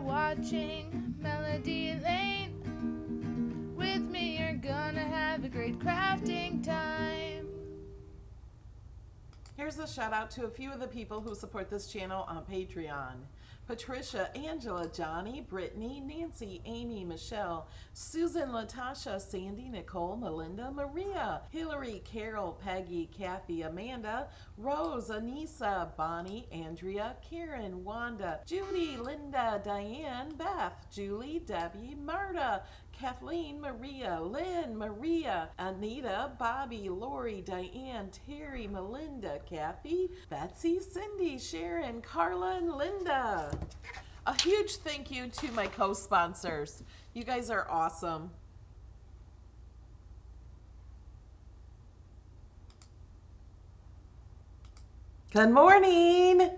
are watching Melody Lane. With me, you're gonna have a great crafting time. Here's a shout out to a few of the people who support this channel on Patreon. Patricia, Angela, Johnny, Brittany, Nancy, Amy, Michelle, Susan, Latasha, Sandy, Nicole, Melinda, Maria, Hillary, Carol, Peggy, Kathy, Amanda, Rose, Anissa, Bonnie, Andrea, Karen, Wanda, Judy, Linda, Diane, Beth, Julie, Debbie, Marta, Kathleen, Maria, Lynn, Maria, Anita, Bobby, Lori, Diane, Terry, Melinda, Kathy, Betsy, Cindy, Sharon, Carla, and Linda. A huge thank you to my co-sponsors. You guys are awesome. Good morning.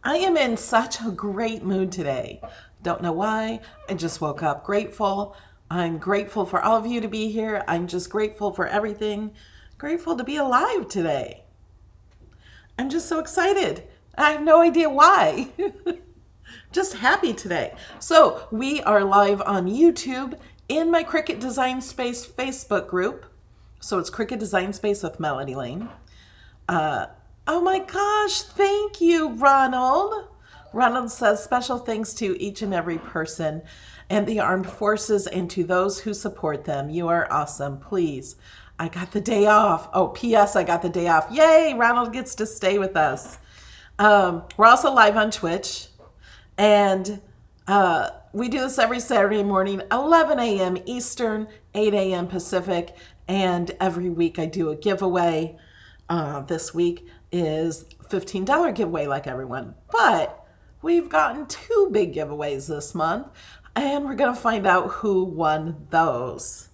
I am in such a great mood today. Don't know why. I just woke up grateful. I'm grateful for all of you to be here. I'm just grateful for everything. Grateful to be alive today. I'm just so excited. I have no idea why. Just happy today. So we are live on YouTube in my Cricut Design Space Facebook group. So it's Cricut Design Space with Melody Lane. Oh my gosh, thank you, Ronald. Ronald says special thanks to each and every person and the armed forces and to those who support them. You are awesome. Please. I got the day off. Oh, P.S. I got the day off. Yay, Ronald gets to stay with us. We're also live on Twitch. And we do this every Saturday morning, 11 a.m. Eastern, 8 a.m. Pacific. And every week I do a giveaway. This week is $15 giveaway like everyone. But we've gotten 2 big giveaways this month. And we're going to find out who won those.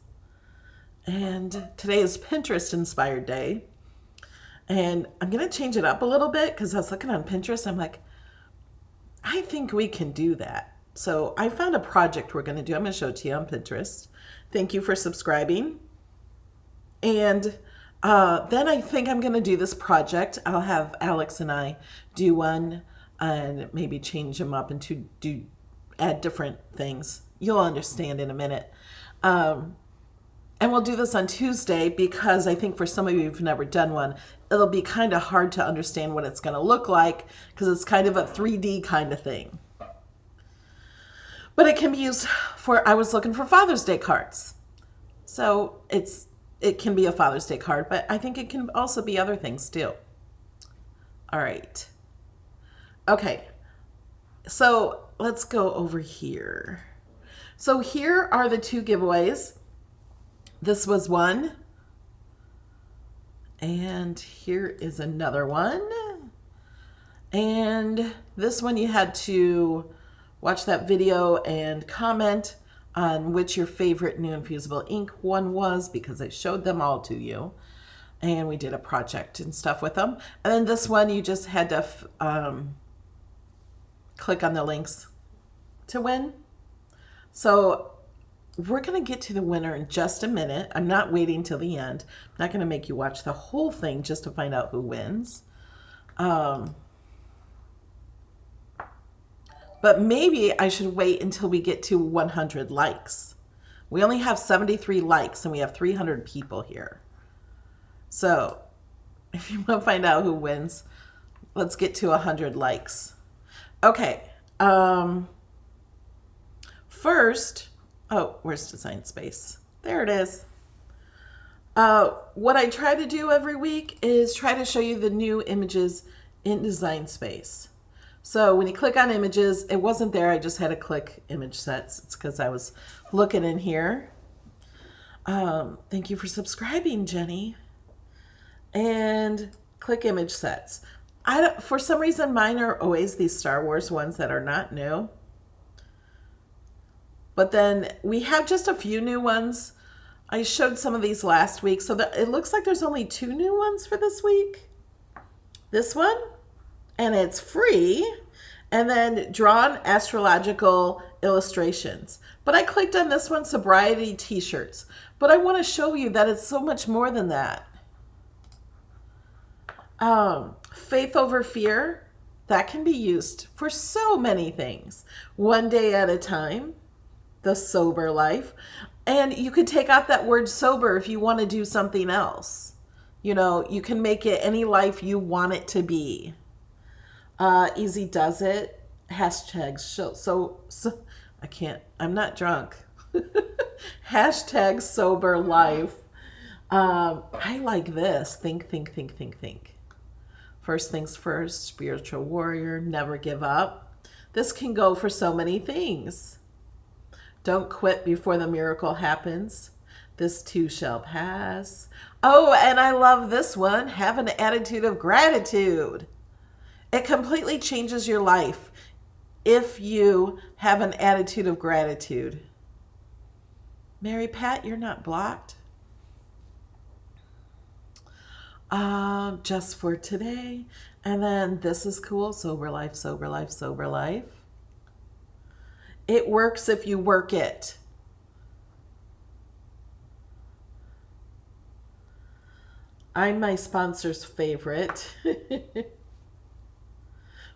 And today is Pinterest Inspired Day. And I'm going to change it up a little bit because I was looking on Pinterest. I'm like, I think we can do that. So I found a project we're going to do. I'm going to show it to you on Pinterest. Thank you for subscribing. And then I think I'm going to do this project. I'll have Alex and I do one and maybe change them up and add different things. You'll understand in a minute. And we'll do this on Tuesday because I think for some of you who've never done one, it'll be kind of hard to understand what it's going to look like because it's kind of a 3D kind of thing. But it can be used for, I was looking for Father's Day cards. So it can be a Father's Day card, but I think it can also be other things too. All right. Okay. So let's go over here. So here are the 2 giveaways. This was one. And here is another one. And this one you had to watch that video and comment on which your favorite new infusible ink one was because I showed them all to you. And we did a project and stuff with them. And then this one you just had to click on the links to win. So we're going to get to the winner in just a minute. I'm not waiting till the end. I'm not going to make you watch the whole thing just to find out who wins. But maybe I should wait until we get to 100 likes. We only have 73 likes and we have 300 people here. So if you want to find out who wins, let's get to 100 likes. Okay. First, oh, where's Design Space? There it is. What I try to do every week is try to show you the new images in Design Space. So when you click on images, it wasn't there. I just had to click image sets. It's because I was looking in here. Thank you for subscribing, Jenny. And click image sets. For some reason, mine are always these Star Wars ones that are not new. But then we have just a few new ones. I showed some of these last week. So it looks like there's only 2 new ones for this week. This one, and it's free. And then drawn astrological illustrations. But I clicked on this one, sobriety t-shirts. But I want to show you that it's so much more than that. Faith over fear. That can be used for so many things. One day at a time, the sober life. And you could take out that word sober if you want to do something else. You know, you can make it any life you want it to be. Easy does it. Hashtag so I can't, I'm not drunk. Hashtag sober life. I like this. Think, think, think, think, think. First things first, spiritual warrior, never give up. This can go for so many things. Don't quit before the miracle happens. This too shall pass. Oh, and I love this one. Have an attitude of gratitude. It completely changes your life if you have an attitude of gratitude. Mary Pat, you're not blocked. Just for today. And then this is cool. Sober life, sober life, sober life. It works if you work it. I'm my sponsor's favorite.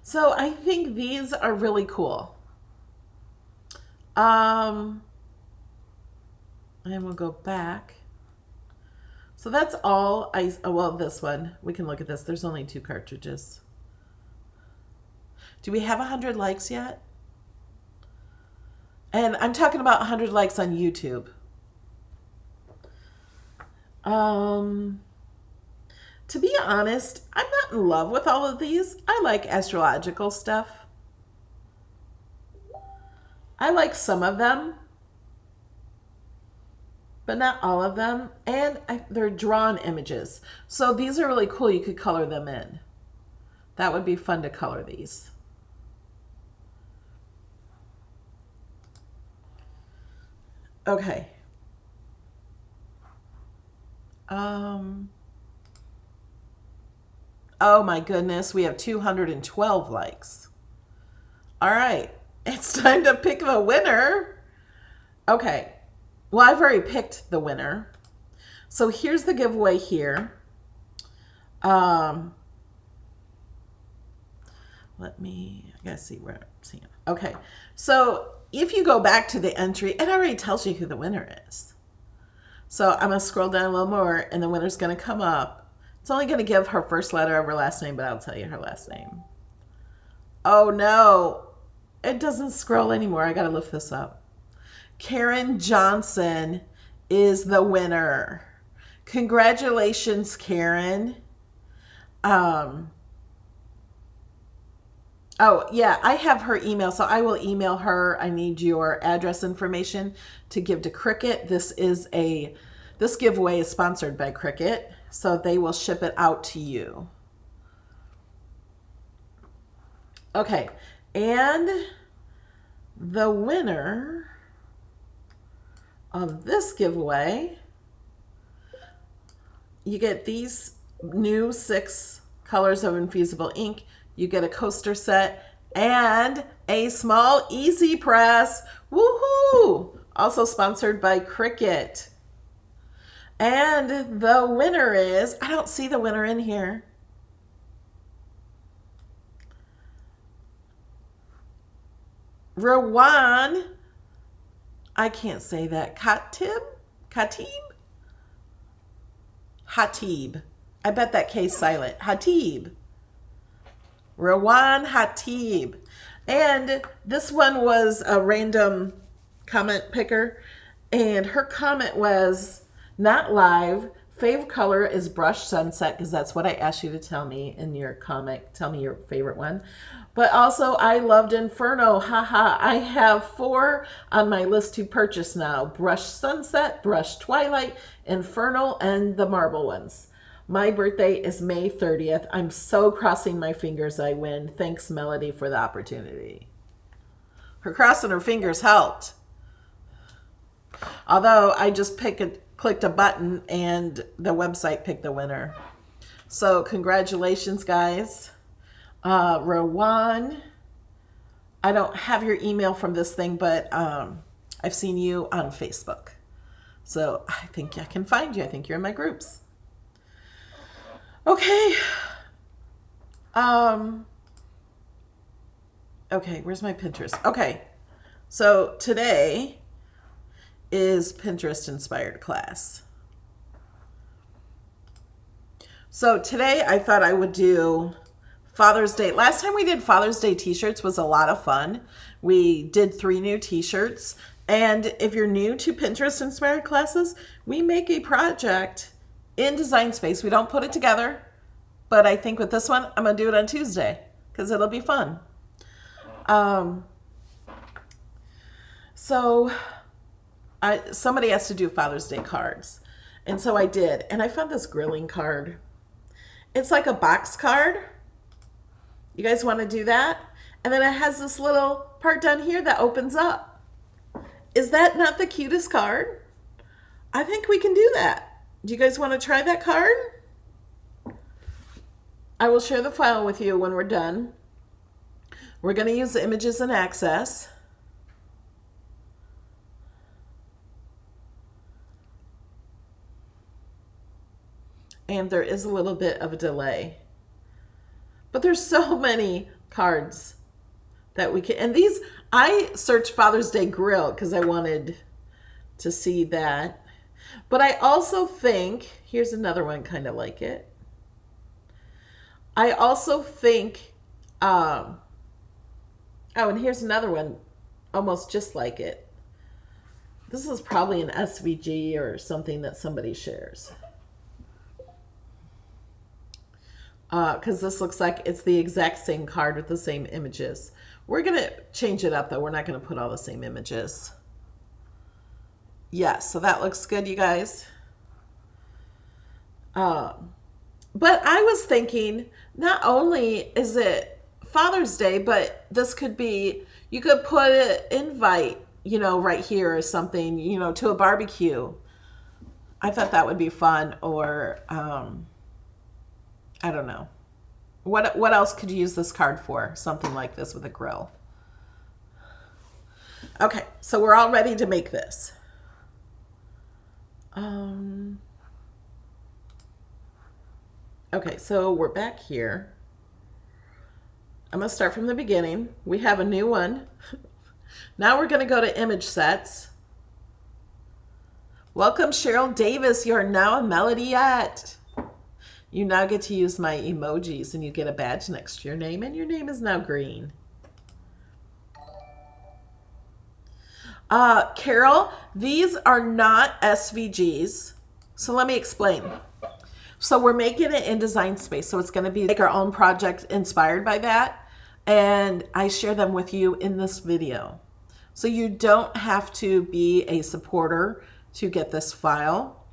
So I think these are really cool. And we'll go back. So that's all well, this one, we can look at this. There's only 2 cartridges. Do we have 100 likes yet? And I'm talking about 100 likes on YouTube. To be honest, I'm not in love with all of these. I like astrological stuff. I like some of them, but not all of them. And they're drawn images. So these are really cool. You could color them in. That would be fun to color these. Okay. Oh my goodness, we have 212 likes. All right, it's time to pick the winner. Okay, well, I've already picked the winner. So here's the giveaway here. I gotta see where I'm seeing it. Okay, so if you go back to the entry, it already tells you who the winner is. So I'm gonna scroll down a little more and the winner's gonna come up. It's only gonna give her first letter of her last name, but I'll tell you her last name. Oh no, it doesn't scroll anymore. I gotta lift this up. Karen Johnson is the winner. Congratulations, Karen. Oh, yeah, I have her email, so I will email her. I need your address information to give to Cricut. This giveaway is sponsored by Cricut, so they will ship it out to you. Okay, and the winner of this giveaway, you get these new 6 colors of infusible ink. You get a coaster set and a small easy press. Woohoo! Also sponsored by Cricut. And the winner is, I don't see the winner in here. Rowan, I can't say that. Khatib? Hatib. I bet that K's silent. Hatib. Rowan Hatib. And this one was a random comment picker. And her comment was, not live. Fave color is brush sunset, because that's what I asked you to tell me in your comment. Tell me your favorite one. But also, I loved Inferno. Haha. I have 4 on my list to purchase now. Brush Sunset, Brush Twilight, Infernal, and the marble ones. My birthday is May 30th. I'm so crossing my fingers I win. Thanks, Melody, for the opportunity. Her crossing her fingers helped. Although I just clicked a button and the website picked the winner. So congratulations, guys. Rowan, I don't have your email from this thing, but I've seen you on Facebook. So I think I can find you. I think you're in my groups. Okay. Okay, where's my Pinterest? Okay, so today is Pinterest inspired class. So today I thought I would do Father's Day. Last time we did Father's Day t-shirts was a lot of fun. We did 3 new t-shirts. And if you're new to Pinterest inspired classes, we make a project in Design Space. We don't put it together, but I think with this one, I'm going to do it on Tuesday because it'll be fun. Somebody has to do Father's Day cards. And so I did. And I found this grilling card. It's like a box card. You guys want to do that? And then it has this little part down here that opens up. Is that not the cutest card? I think we can do that. Do you guys want to try that card? I will share the file with you when we're done. We're going to use the images in Access. And there is a little bit of a delay. But there's so many cards that we can. And these, I searched Father's Day Grill because I wanted to see that. But I also think, here's another one kind of like it. I also think, oh, and here's another one almost just like it. This is probably an SVG or something that somebody shares. Because this looks like it's the exact same card with the same images. We're going to change it up, though. We're not going to put all the same images. Yes, so that looks good, you guys. But I was thinking, not only is it Father's Day, but this could be, you could put an invite, right here or something, to a barbecue. I thought that would be fun. Or, I don't know. What else could you use this card for? Something like this with a grill. Okay, so we're all ready to make this. Okay, so we're back here. I'm going to start from the beginning. We have a new one. Now we're going to go to image sets. Welcome, Cheryl Davis. You are now a Melodiette. You now get to use my emojis and you get a badge next to your name, and your name is now green. Carol, these are not SVGs. So let me explain. So we're making it in Design Space. So it's going to be like our own project inspired by that. And I share them with you in this video. So you don't have to be a supporter to get this file.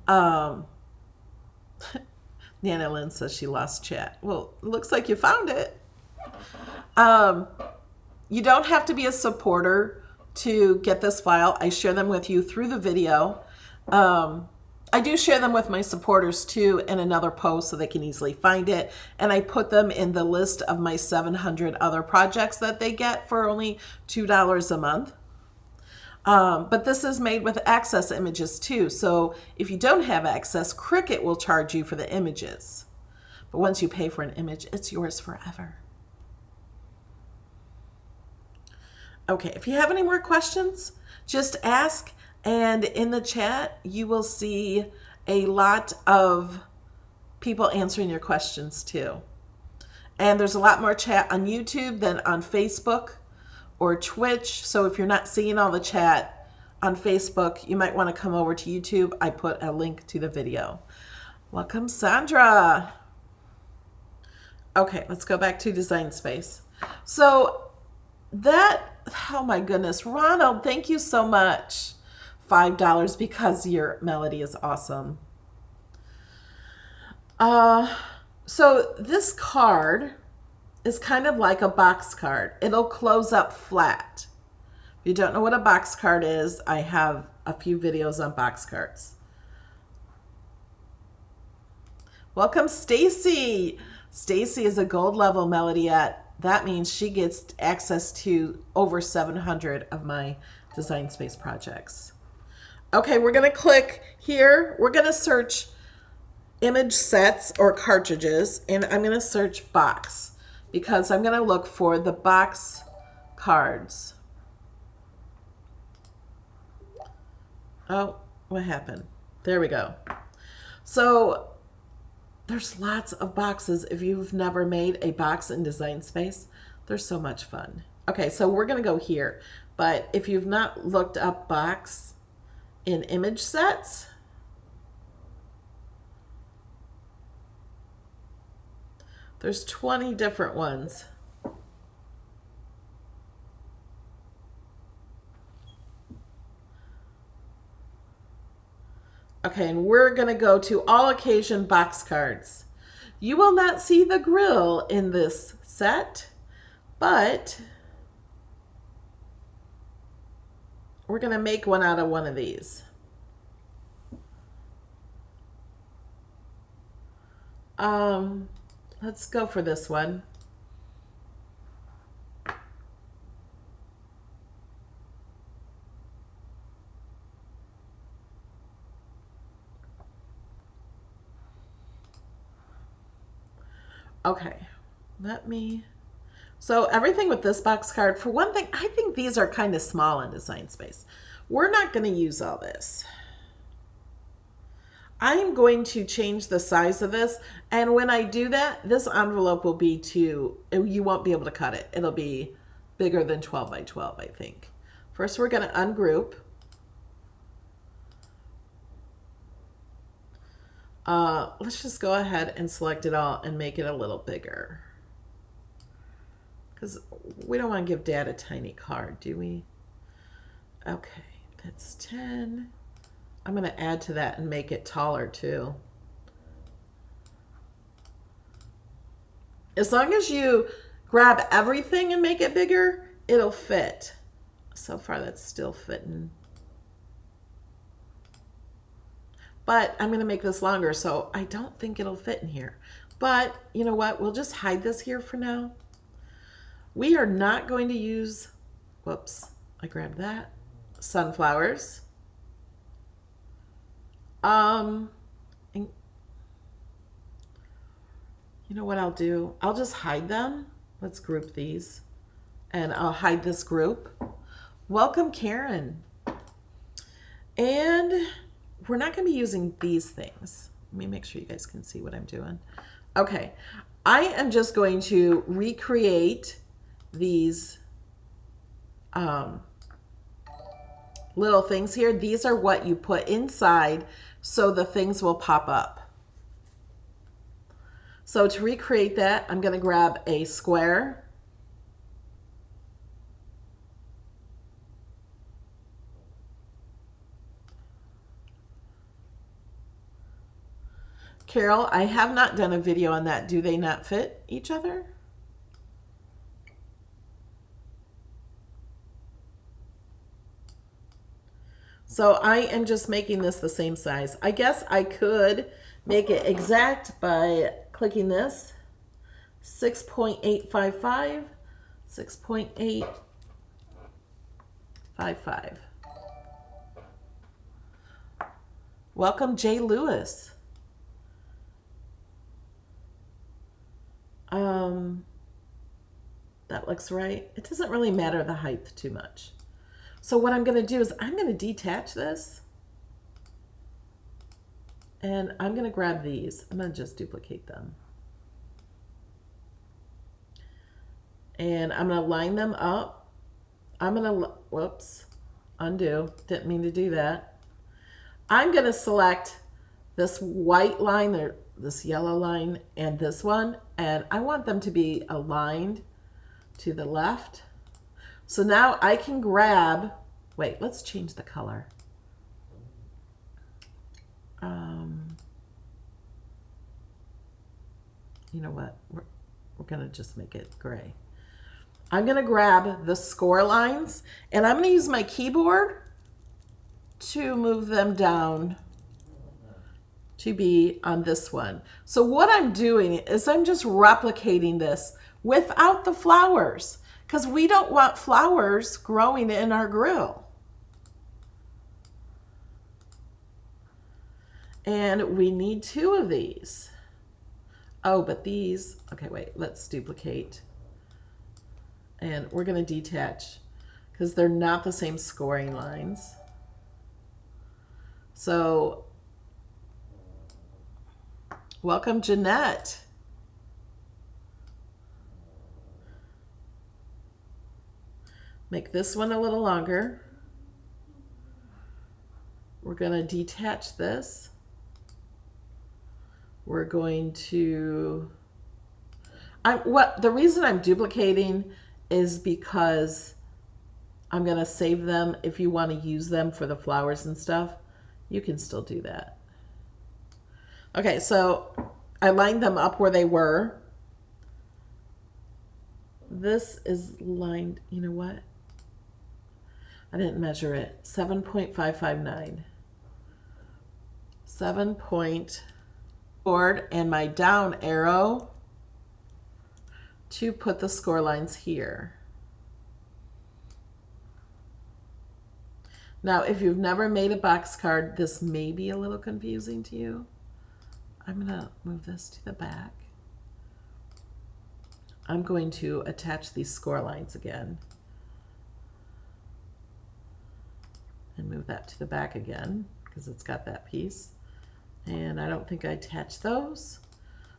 Nana Lynn says she lost chat. Well, it looks like you found it. You don't have to be a supporter to get this file. I share them with you through the video. I do share them with my supporters too in another post so they can easily find it. And I put them in the list of my 700 other projects that they get for only $2 a month. But this is made with Access images too. So if you don't have Access, Cricut will charge you for the images. But once you pay for an image, it's yours forever. Okay, if you have any more questions, just ask. And in the chat, you will see a lot of people answering your questions too. And there's a lot more chat on YouTube than on Facebook or Twitch. So if you're not seeing all the chat on Facebook, you might want to come over to YouTube. I put a link to the video. Welcome, Sandra. Okay, let's go back to Design Space. So that, oh my goodness, Ronald, thank you so much. $5 because your melody is awesome. So this card is kind of like a box card. It'll close up flat. If you don't know what a box card is, I have a few videos on box cards. Welcome, Stacy. Stacy is a gold level Melodiette. That means she gets access to over 700 of my Design Space projects. Okay, we're going to click here. We're going to search image sets or cartridges, and I'm going to search box because I'm going to look for the box cards. Oh, what happened? There we go. So there's lots of boxes. If you've never made a box in Design Space, they're so much fun. Okay, so we're going to go here. But if you've not looked up box in image sets, there's 20 different ones. Okay, and we're going to go to all occasion box cards. You will not see the grill in this set, but we're going to make one out of one of these. Let's go for this one. Okay, so everything with this box card, for one thing, I think these are kind of small in Design Space. We're not going to use all this. I am going to change the size of this, and when I do that, this envelope will be you won't be able to cut it. It'll be bigger than 12 by 12, I think. First, we're going to ungroup. Let's just go ahead and select it all and make it a little bigger. Because we don't want to give Dad a tiny card, do we? Okay, that's 10. I'm going to add to that and make it taller too. As long as you grab everything and make it bigger, it'll fit. So far that's still fitting. But I'm going to make this longer, so I don't think it'll fit in here. But you know what? We'll just hide this here for now. We are not going to use, whoops, I grabbed that, sunflowers. And you know what I'll do? I'll just hide them. Let's group these. And I'll hide this group. Welcome, Karen. And we're not going to be using these things. Let me make sure you guys can see what I'm doing. Okay, I am just going to recreate these little things here. These are what you put inside so the things will pop up. So to recreate that, I'm going to grab a square. Carol, I have not done a video on that. Do they not fit each other? So I am just making this the same size. I guess I could make it exact by clicking this. 6.855, 6.855. Welcome, Jay Lewis. That looks right. It doesn't really matter the height too much. So what I'm going to do is I'm going to detach this. And I'm going to grab these. I'm going to just duplicate them. And I'm going to line them up. I'm going to, whoops, undo. Didn't mean to do that. I'm going to select this white line, or this yellow line, and this one. And I want them to be aligned to the left. So now I can grab, wait, let's change the color. You know what? We're going to just make it gray. I'm going to grab the score lines, and I'm going to use my keyboard to move them down to be on this one. So what I'm doing is I'm just replicating this without the flowers, because we don't want flowers growing in our grill. And we need 2 of these. Oh, but these, okay, wait, let's duplicate. And we're going to detach because they're not the same scoring lines. So, welcome, Jeanette. Make this one a little longer. We're going to detach this. We're going to, the reason I'm duplicating is because I'm going to save them. If you want to use them for the flowers and stuff, you can still do that. Okay, so I lined them up where they were. This is lined, you know what? I didn't measure it. 7.559. 7 point board and my down arrow to put the score lines here. Now, if you've never made a box card, this may be a little confusing to you. I'm going to move this to the back. I'm going to attach these score lines again. And move that to the back again because it's got that piece. And I don't think I attached those.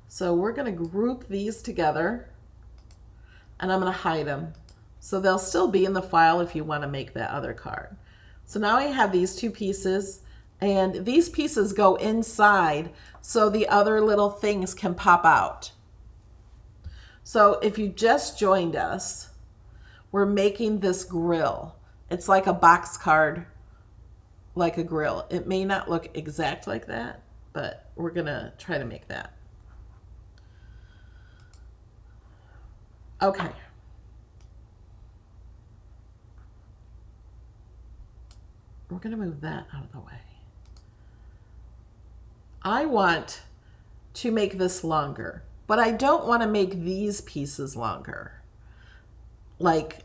So we're going to group these together and I'm going to hide them. So they'll still be in the file if you want to make that other card. So now I have these two pieces and these pieces go inside so the other little things can pop out. So if you just joined us, we're making this grill. It's like a box card, like a grill. It may not look exact like that, but we're gonna try to make that. Okay. We're gonna move that out of the way. I want to make this longer, but I don't want to make these pieces longer. Like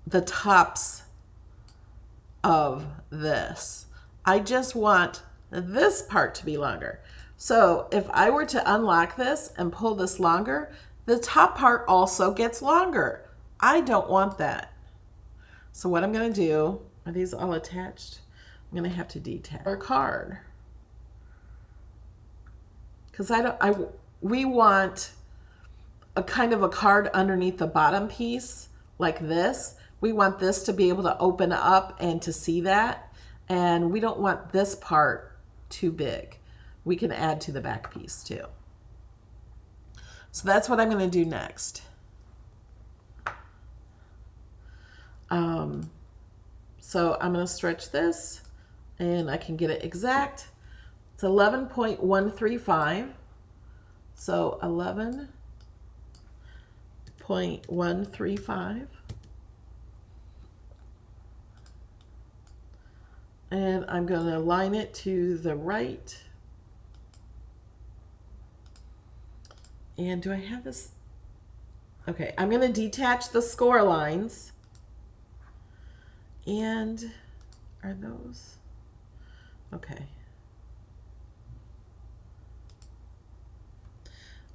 the tops of this. I just want this part to be longer. So if I were to unlock this and pull this longer, the top part also gets longer. I don't want that. So what I'm going to do, are these all attached? I'm going to have to detach our card. Because we want a kind of a card underneath the bottom piece like this. We want this to be able to open up and to see that. And we don't want this part too big. We can add to the back piece too. So that's what I'm going to do next. So I'm going to stretch this and I can get it exact. It's 11.135. So 11.135. And I'm going to line it to the right. And do I have this? Okay, I'm going to detach the score lines. And are those? Okay.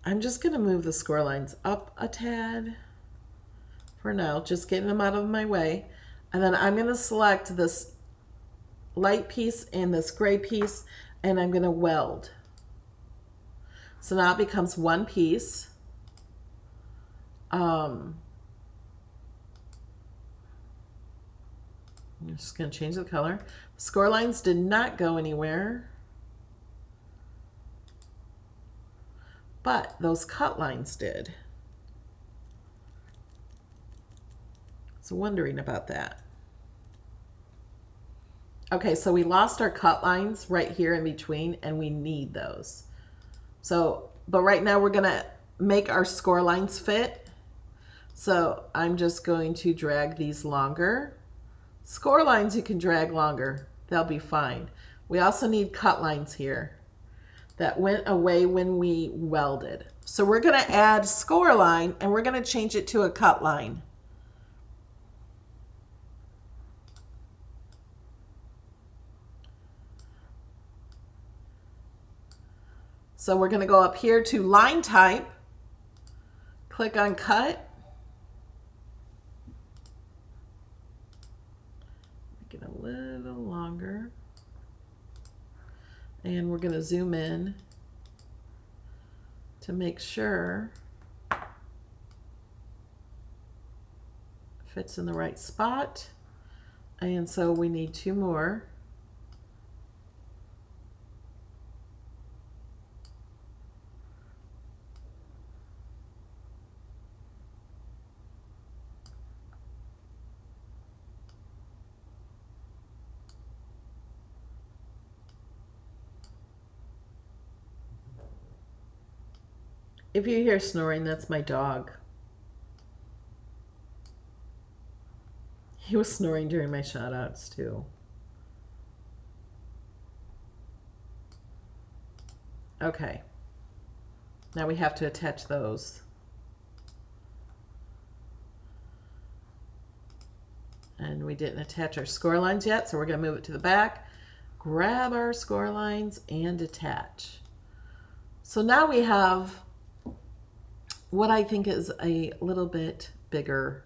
I'm just going to move the score lines up a tad for now, just getting them out of my way. And then I'm going to select this light piece and this gray piece, and I'm going to weld. So now it becomes one piece. I'm just going to change the color. Score lines did not go anywhere, but those cut lines did. So wondering about that. Okay, so we lost our cut lines right here in between, and we need those. So, but right now we're gonna make our score lines fit. So I'm just going to drag these longer. Score lines you can drag longer, they'll be fine. We also need cut lines here that went away when we welded. So we're gonna add score line and we're gonna change it to a cut line. So we're going to go up here to line type, click on cut, make it a little longer, and we're going to zoom in to make sure it fits in the right spot. And so we need 2 more. If you hear snoring, that's my dog. He was snoring during my shout outs too. Okay. Now we have to attach those. And we didn't attach our score lines yet, so we're going to move it to the back, grab our score lines, and attach. So now we have what I think is a little bit bigger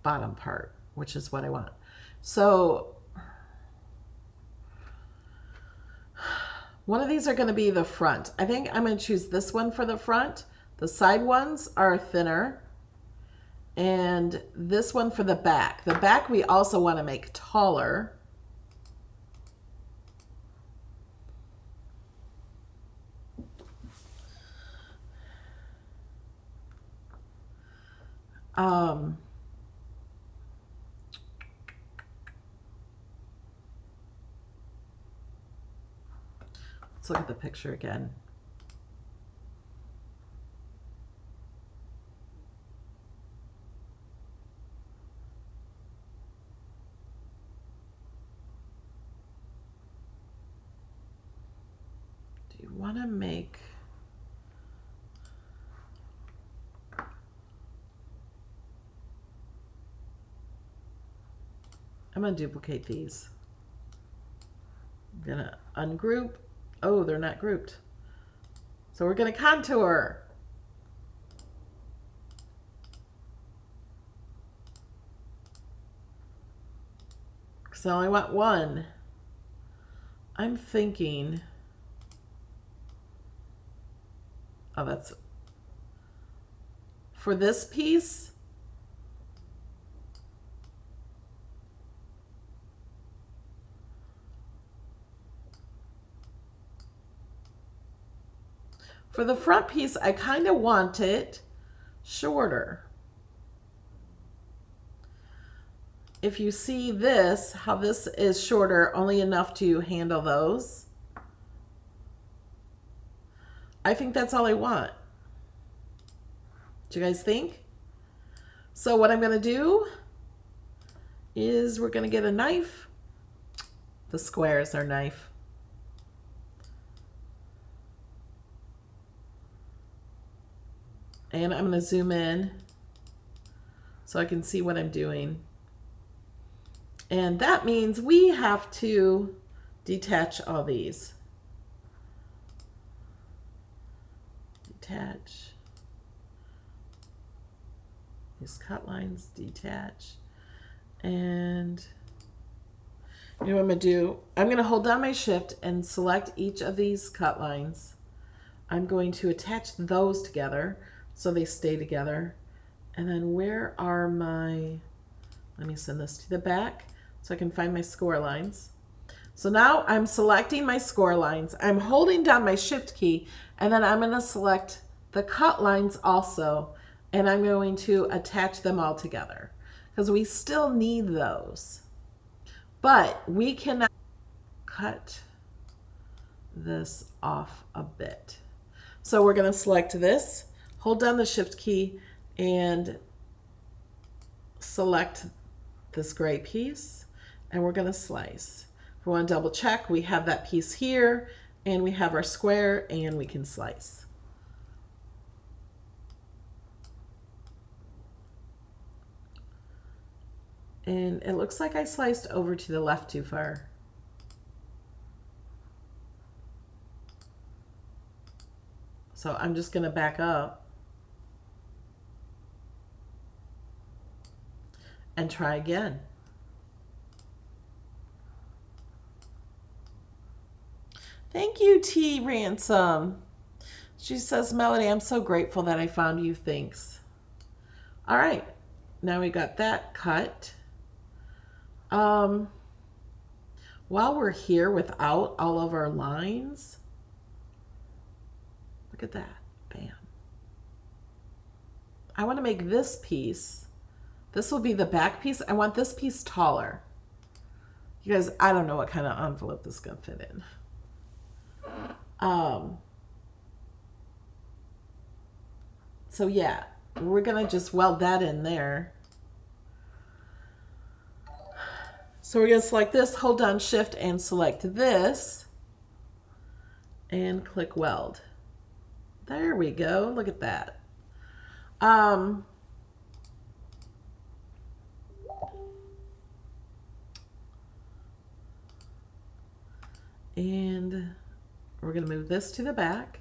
bottom part, which is what I want. So one of these are going to be the front. I think I'm going to choose this one for the front. The side ones are thinner. And this one for the back. The back we also want to make taller. Let's look at the picture again. Do you want to make... I'm going to duplicate these. I'm going to ungroup. Oh, they're not grouped. So we're going to contour. So I only want one. I'm thinking, oh, that's for this piece. For the front piece, I kind of want it shorter. If you see this, how this is shorter, only enough to handle those. I think that's all I want. Do you guys think? So what I'm going to do is we're going to get a knife. The square is our knife. And I'm going to zoom in so I can see what I'm doing. And that means we have to detach all these. Detach. These cut lines, detach. And you know what I'm going to do? I'm going to hold down my shift and select each of these cut lines. I'm going to attach those together so they stay together. And then where are my, let me send this to the back so I can find my score lines. So now I'm selecting my score lines. I'm holding down my shift key, and then I'm going to select the cut lines also, and I'm going to attach them all together because we still need those. But we can cut this off a bit. So we're going to select this, hold down the shift key, and select this gray piece, and we're going to slice. If we want to double check, we have that piece here, and we have our square, and we can slice. And it looks like I sliced over to the left too far. So I'm just going to back up and try again. Thank you, T. Ransom. She says, Melody, I'm so grateful that I found you. Thanks. All right. Now we got that cut. While we're here without all of our lines, look at that. Bam. I want to make this piece. This will be the back piece. I want this piece taller. You guys, I don't know what kind of envelope this is going to fit in. So yeah, we're going to just weld that in there. So we're going to select this, hold down Shift and select this and click weld. There we go. Look at that. And we're going to move this to the back.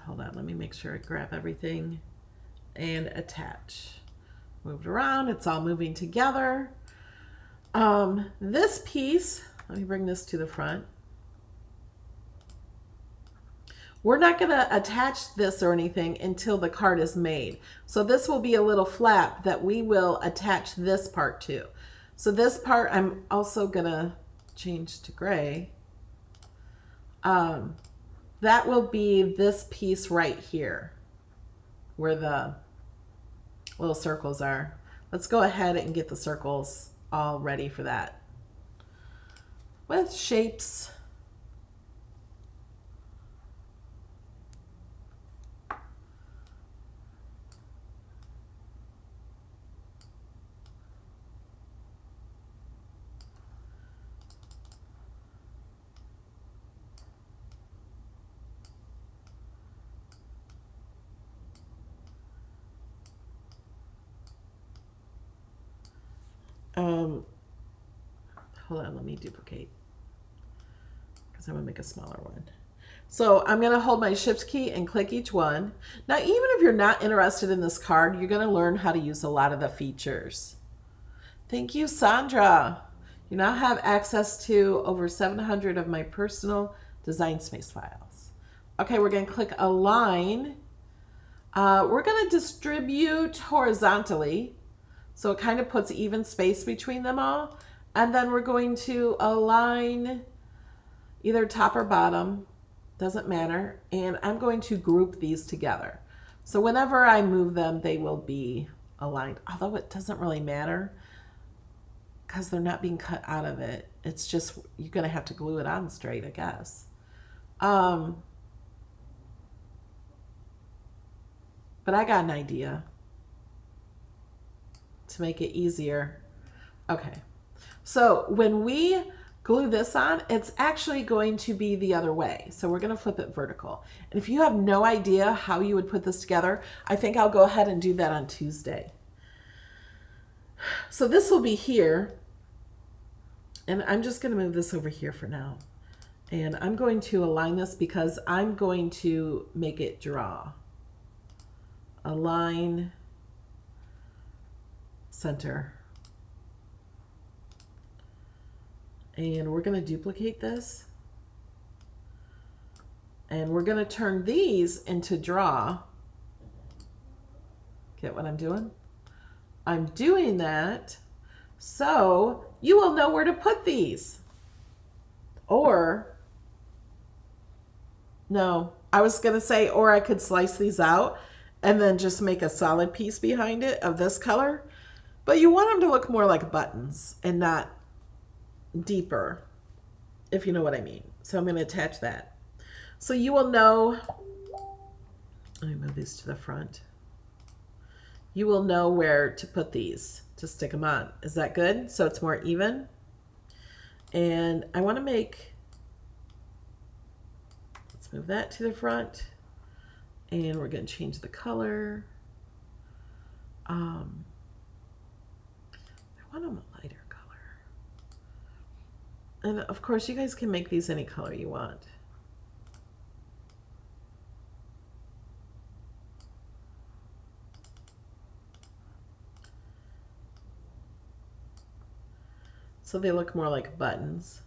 Hold on, let me make sure I grab everything and attach. Move it around, it's all moving together. This piece, let me bring this to the front. We're not going to attach this or anything until the card is made. So this will be a little flap that we will attach this part to. So this part I'm also going to change to gray. That will be this piece right here where the little circles are. Let's go ahead and get the circles all ready for that. With shapes. Hold on, let me duplicate because I'm going to make a smaller one. So I'm going to hold my Shift key and click each one. Now, even if you're not interested in this card, you're going to learn how to use a lot of the features. Thank you, Sandra. You now have access to over 700 of my personal Design Space files. Okay, we're going to click Align. We're going to distribute horizontally, so it kind of puts even space between them all. And then we're going to align either top or bottom, doesn't matter. And I'm going to group these together. So whenever I move them, they will be aligned. Although it doesn't really matter because they're not being cut out of it. It's just, you're going to have to glue it on straight, I guess. But I got an idea to make it easier. Okay. So when we glue this on, it's actually going to be the other way. So we're going to flip it vertical. And if you have no idea how you would put this together, I think I'll go ahead and do that on Tuesday. So this will be here. And I'm just going to move this over here for now. And I'm going to align this because I'm going to make it draw. Align, center. And we're going to duplicate this. And we're going to turn these into draw. Get what I'm doing? I'm doing that so you will know where to put these. Or, no, I was going to say, or I could slice these out and then just make a solid piece behind it of this color. But you want them to look more like buttons and not deeper, if you know what I mean. So I'm going to attach that. So you will know, let me move these to the front. You will know where to put these to stick them on. Is that good? So it's more even. And I want to make, let's move that to the front. And we're going to change the color. I want them a lighter color. And of course, you guys can make these any color you want. so they look more like buttons.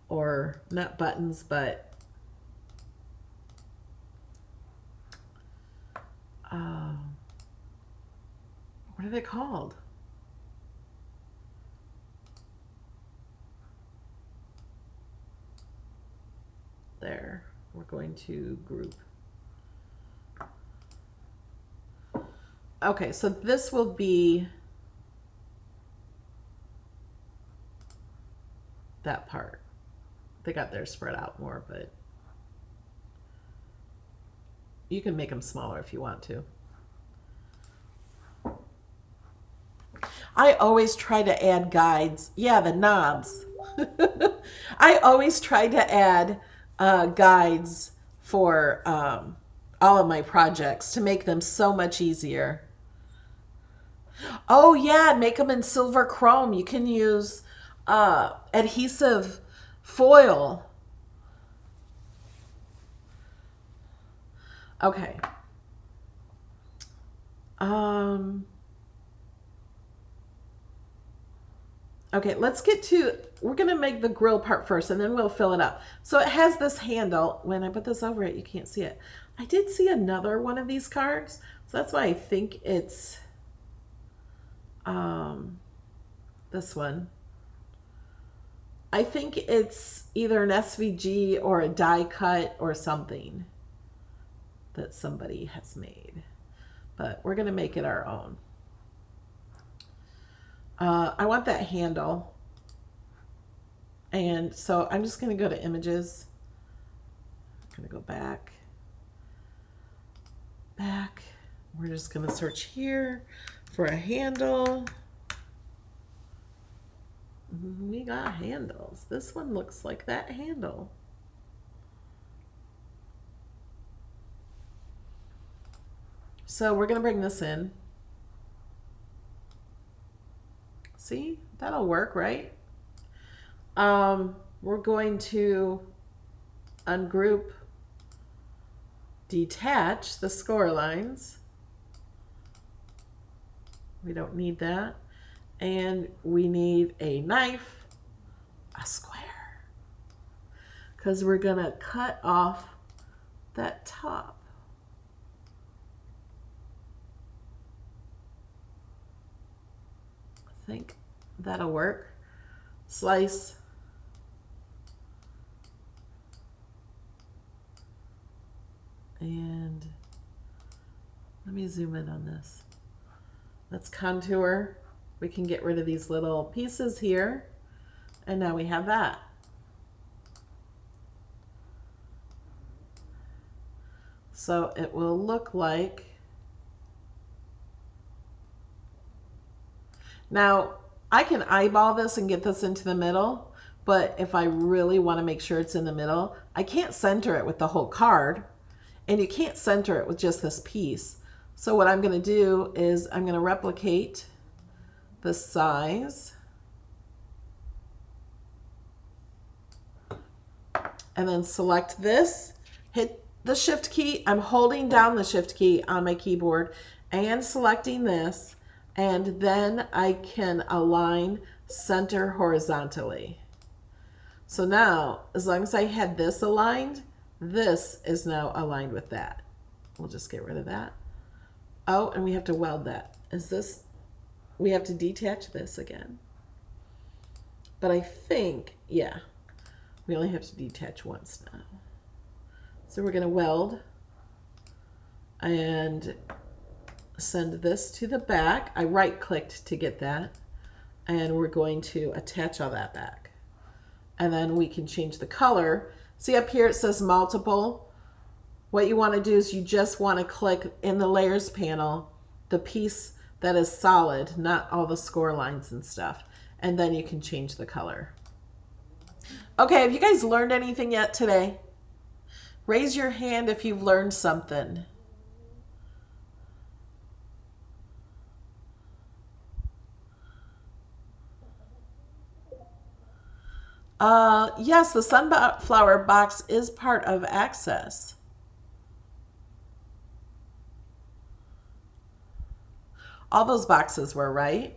Or not buttons, but what are they called? There, we're going to group. Okay, so this will be that part. They got theirs spread out more, but you can make them smaller if you want to. I always try to add guides. Yeah, the knobs. I always try to add guides for all of my projects to make them so much easier. Oh yeah, make them in silver chrome. You can use adhesive foil. Okay. Okay, let's get to, we're going to make the grill part first and then we'll fill it up. So it has this handle. When I put this over it, you can't see it. I did see another one of these cards. So that's why I think it's this one. I think it's either an SVG or a die cut or something that somebody has made. But we're going to make it our own. I want that handle. And so I'm just going to go to images. I'm going to go back. We're just going to search here for a handle. We got handles. This one looks like that handle. So we're going to bring this in. See, that'll work, right? We're going to ungroup, detach the score lines. We don't need that. And we need a knife, a square, because we're going to cut off that top. I think that'll work. Slice. And let me zoom in on this. Let's contour. We can get rid of these little pieces here. And now we have that. So it will look like, now I can eyeball this and get this into the middle, but if I really want to make sure it's in the middle, I can't center it with the whole card, and you can't center it with just this piece. So what I'm going to do is I'm going to replicate the size and then select this, hit the shift key. I'm holding down the shift key on my keyboard and selecting this, and then I can align center horizontally. So now, as long as I had this aligned, this is now aligned with that. We'll just get rid of that. Oh, and we have to weld that. Is this, we have to detach this again. But I think, yeah, we only have to detach once now. So we're going to weld and send this to the back. I right-clicked to get that. And we're going to attach all that back. And then we can change the color. See up here it says multiple. What you want to do is you just want to click in the layers panel the piece that is solid, not all the score lines and stuff. And then you can change the color. Okay, have you guys learned anything yet today? Raise your hand if you've learned something. Yes, the sunflower box is part of Access. All those boxes were, right?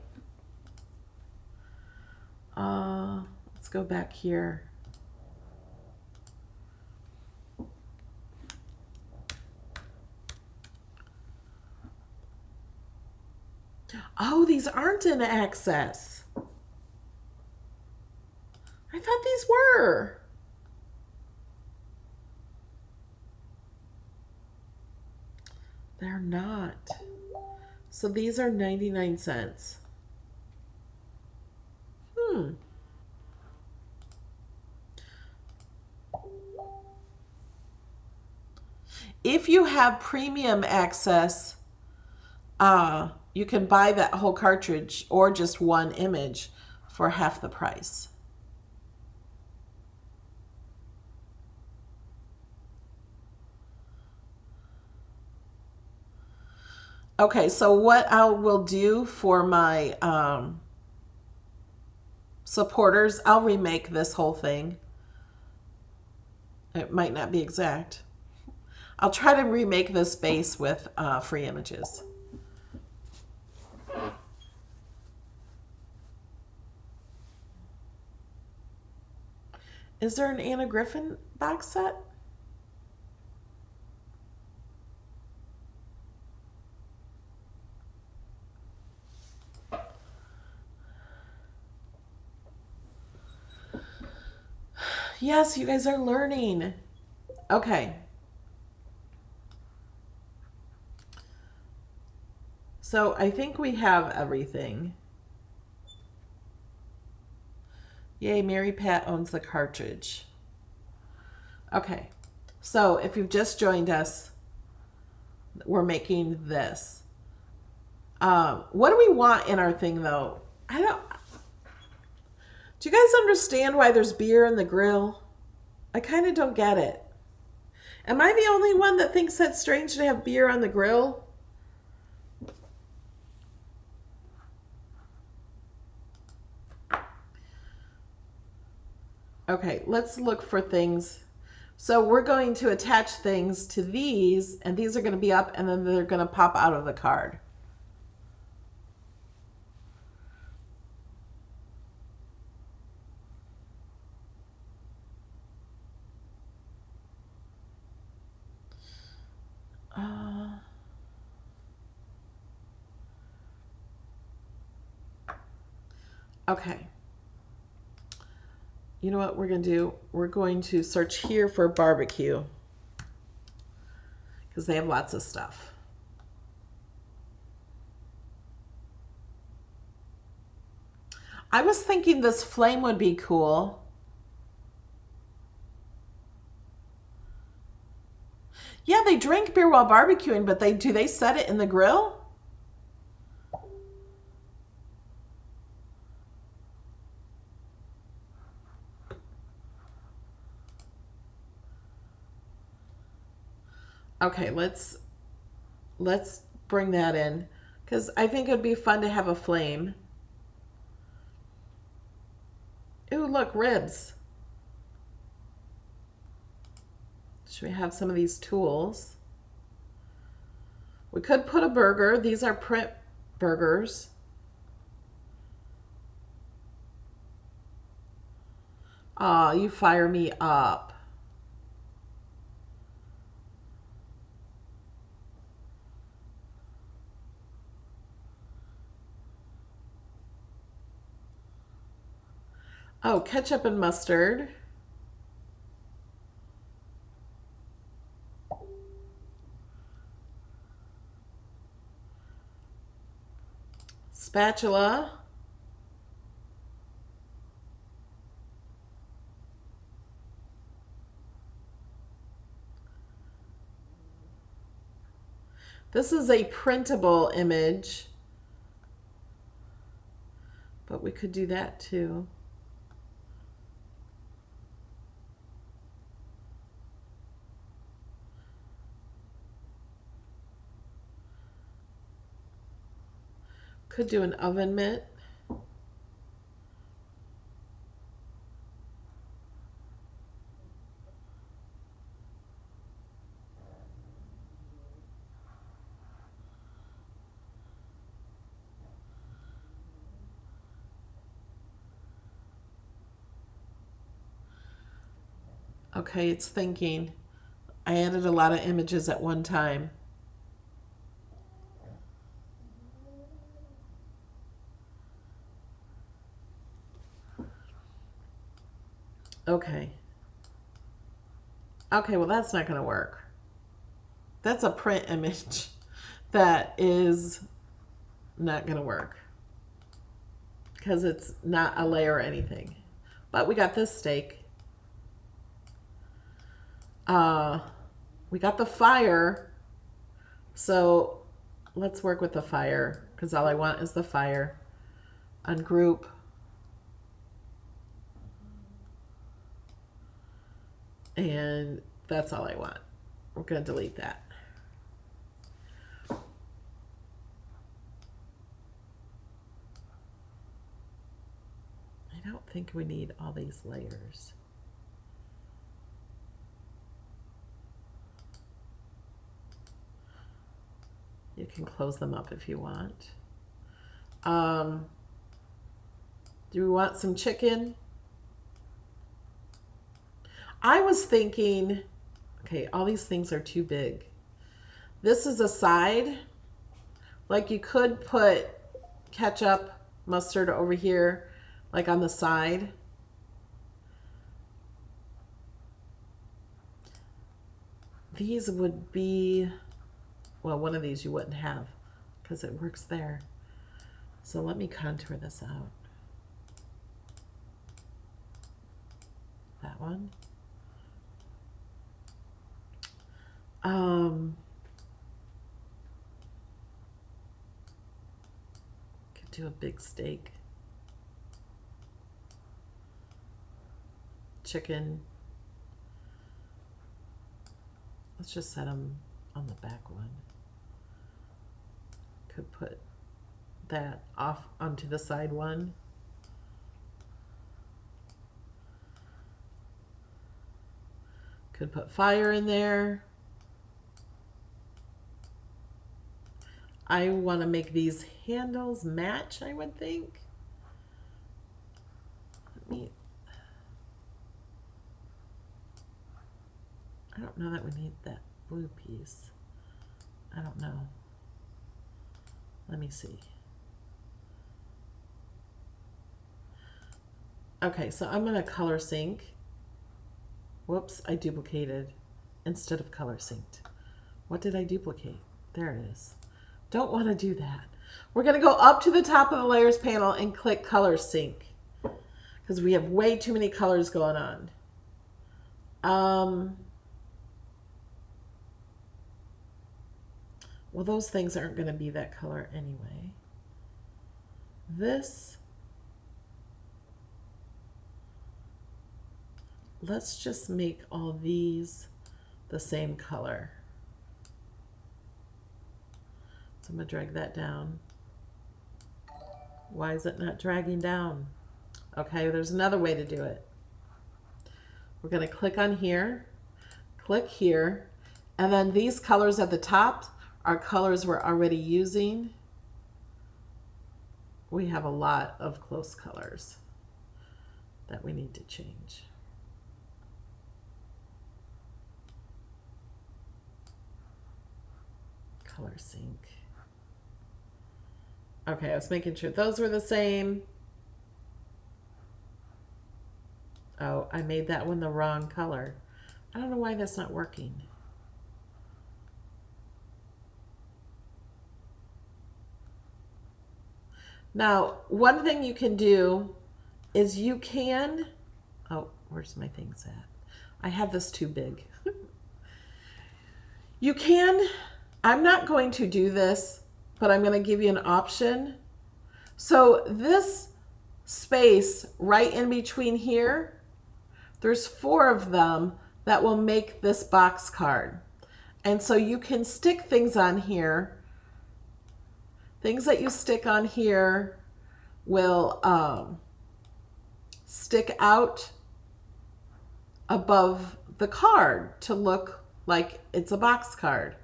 Let's go back here. Oh, these aren't in Access. I thought these were. They're not. So these are 99 cents. If you have premium access, you can buy that whole cartridge or just one image for half the price. Okay, so what I will do for my supporters, I'll remake this whole thing. It might not be exact. I'll try to remake this base with free images. Is there an Anna Griffin box set? Yes, you guys are learning. Okay. So I think we have everything. Yay, Mary Pat owns the cartridge. Okay. So if you've just joined us, we're making this. What do we want in our thing though? Do you guys understand why there's beer in the grill? I kind of don't get it. Am I the only one that thinks that's strange to have beer on the grill? Okay, let's look for things. So we're going to attach things to these, and these are going to be up, and then they're going to pop out of the card. Okay. You know what we're going to do? We're going to search here for barbecue because they have lots of stuff. I was thinking this flame would be cool. Yeah, they drink beer while barbecuing, but do they set it in the grill? Okay, let's bring that in because I think it'd be fun to have a flame. Ooh, look, ribs. Should we have some of these tools? We could put a burger. These are print burgers. Aw, you fire me up. Oh, ketchup and mustard. Spatula. This is a printable image, but we could do that too. Could do an oven mitt. Okay, it's thinking. I added a lot of images at one time. Okay. Okay, well that's not going to work. That's a print image that is not going to work because it's not a layer or anything. But we got this steak. We got the fire. So let's work with the fire because all I want is the fire. Ungroup. And that's all I want. We're going to delete that. I don't think we need all these layers. You can close them up if you want. Do we want some chicken? I was thinking, okay, all these things are too big. This is a side. Like you could put ketchup, mustard over here, like on the side. These would be, well, one of these you wouldn't have because it works there. So let me contour this out. That one. Could do a big steak. Chicken. Let's just set them on the back one. Could put that off onto the side one. Could put fire in there. I want to make these handles match, I would think. I don't know that we need that blue piece. I don't know. Let me see. Okay, so I'm going to color sync. Whoops, I duplicated instead of color synced. What did I duplicate? There it is. Don't want to do that. We're going to go up to the top of the layers panel and click color sync because we have way too many colors going on. Well, those things aren't going to be that color anyway. This, let's just make all these the same color. So I'm going to drag that down. Why is it not dragging down? Okay, there's another way to do it. We're going to click on here, click here, and then these colors at the top are colors we're already using. We have a lot of close colors that we need to change. Color sync. Okay, I was making sure those were the same. Oh, I made that one the wrong color. I don't know why that's not working. Now, one thing you can do is you can, oh, where's my things at? I have this too big. You can, I'm not going to do this, but I'm going to give you an option. So this space right in between here, there's 4 of them that will make this box card. And so you can stick things on here. Things that you stick on here will stick out above the card to look like it's a box card.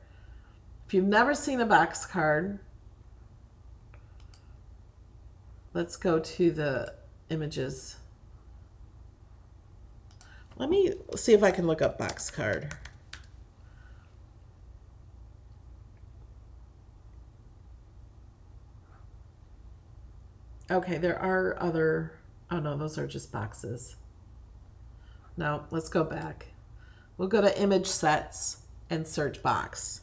If you've never seen a box card, let's go to the images. Let me see if I can look up box card. Okay, there are other, oh no, those are just boxes. No, let's go back. We'll go to image sets and search box.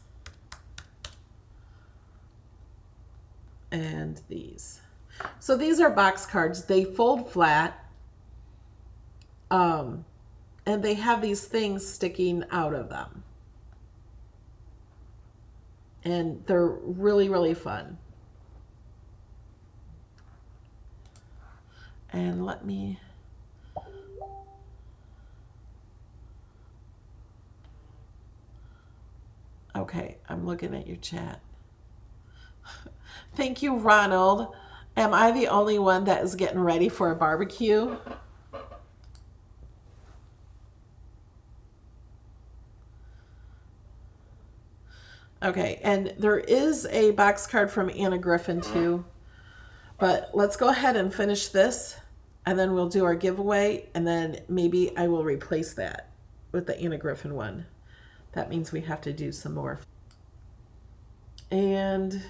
And these. So these are box cards. They fold flat. And they have these things sticking out of them. And they're really, really fun. And let me... Okay, I'm looking at your chat. Thank you, Ronald. Am I the only one that is getting ready for a barbecue? Okay, and there is a box card from Anna Griffin too. But let's go ahead and finish this, and then we'll do our giveaway, and then maybe I will replace that with the Anna Griffin one. That means we have to do some more. And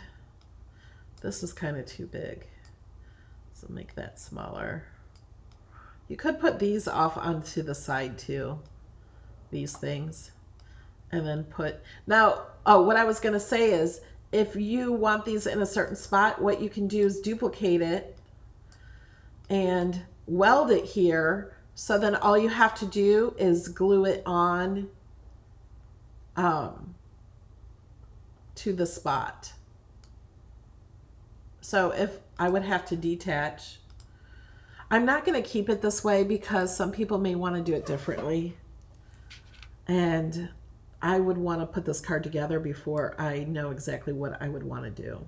this is kind of too big, so make that smaller. You could put these off onto the side too, these things, and then put, now, oh, what I was going to say is, if you want these in a certain spot, what you can do is duplicate it and weld it here. So then all you have to do is glue it on to the spot. So if I would have to detach, I'm not going to keep it this way because some people may want to do it differently. And I would want to put this card together before I know exactly what I would want to do.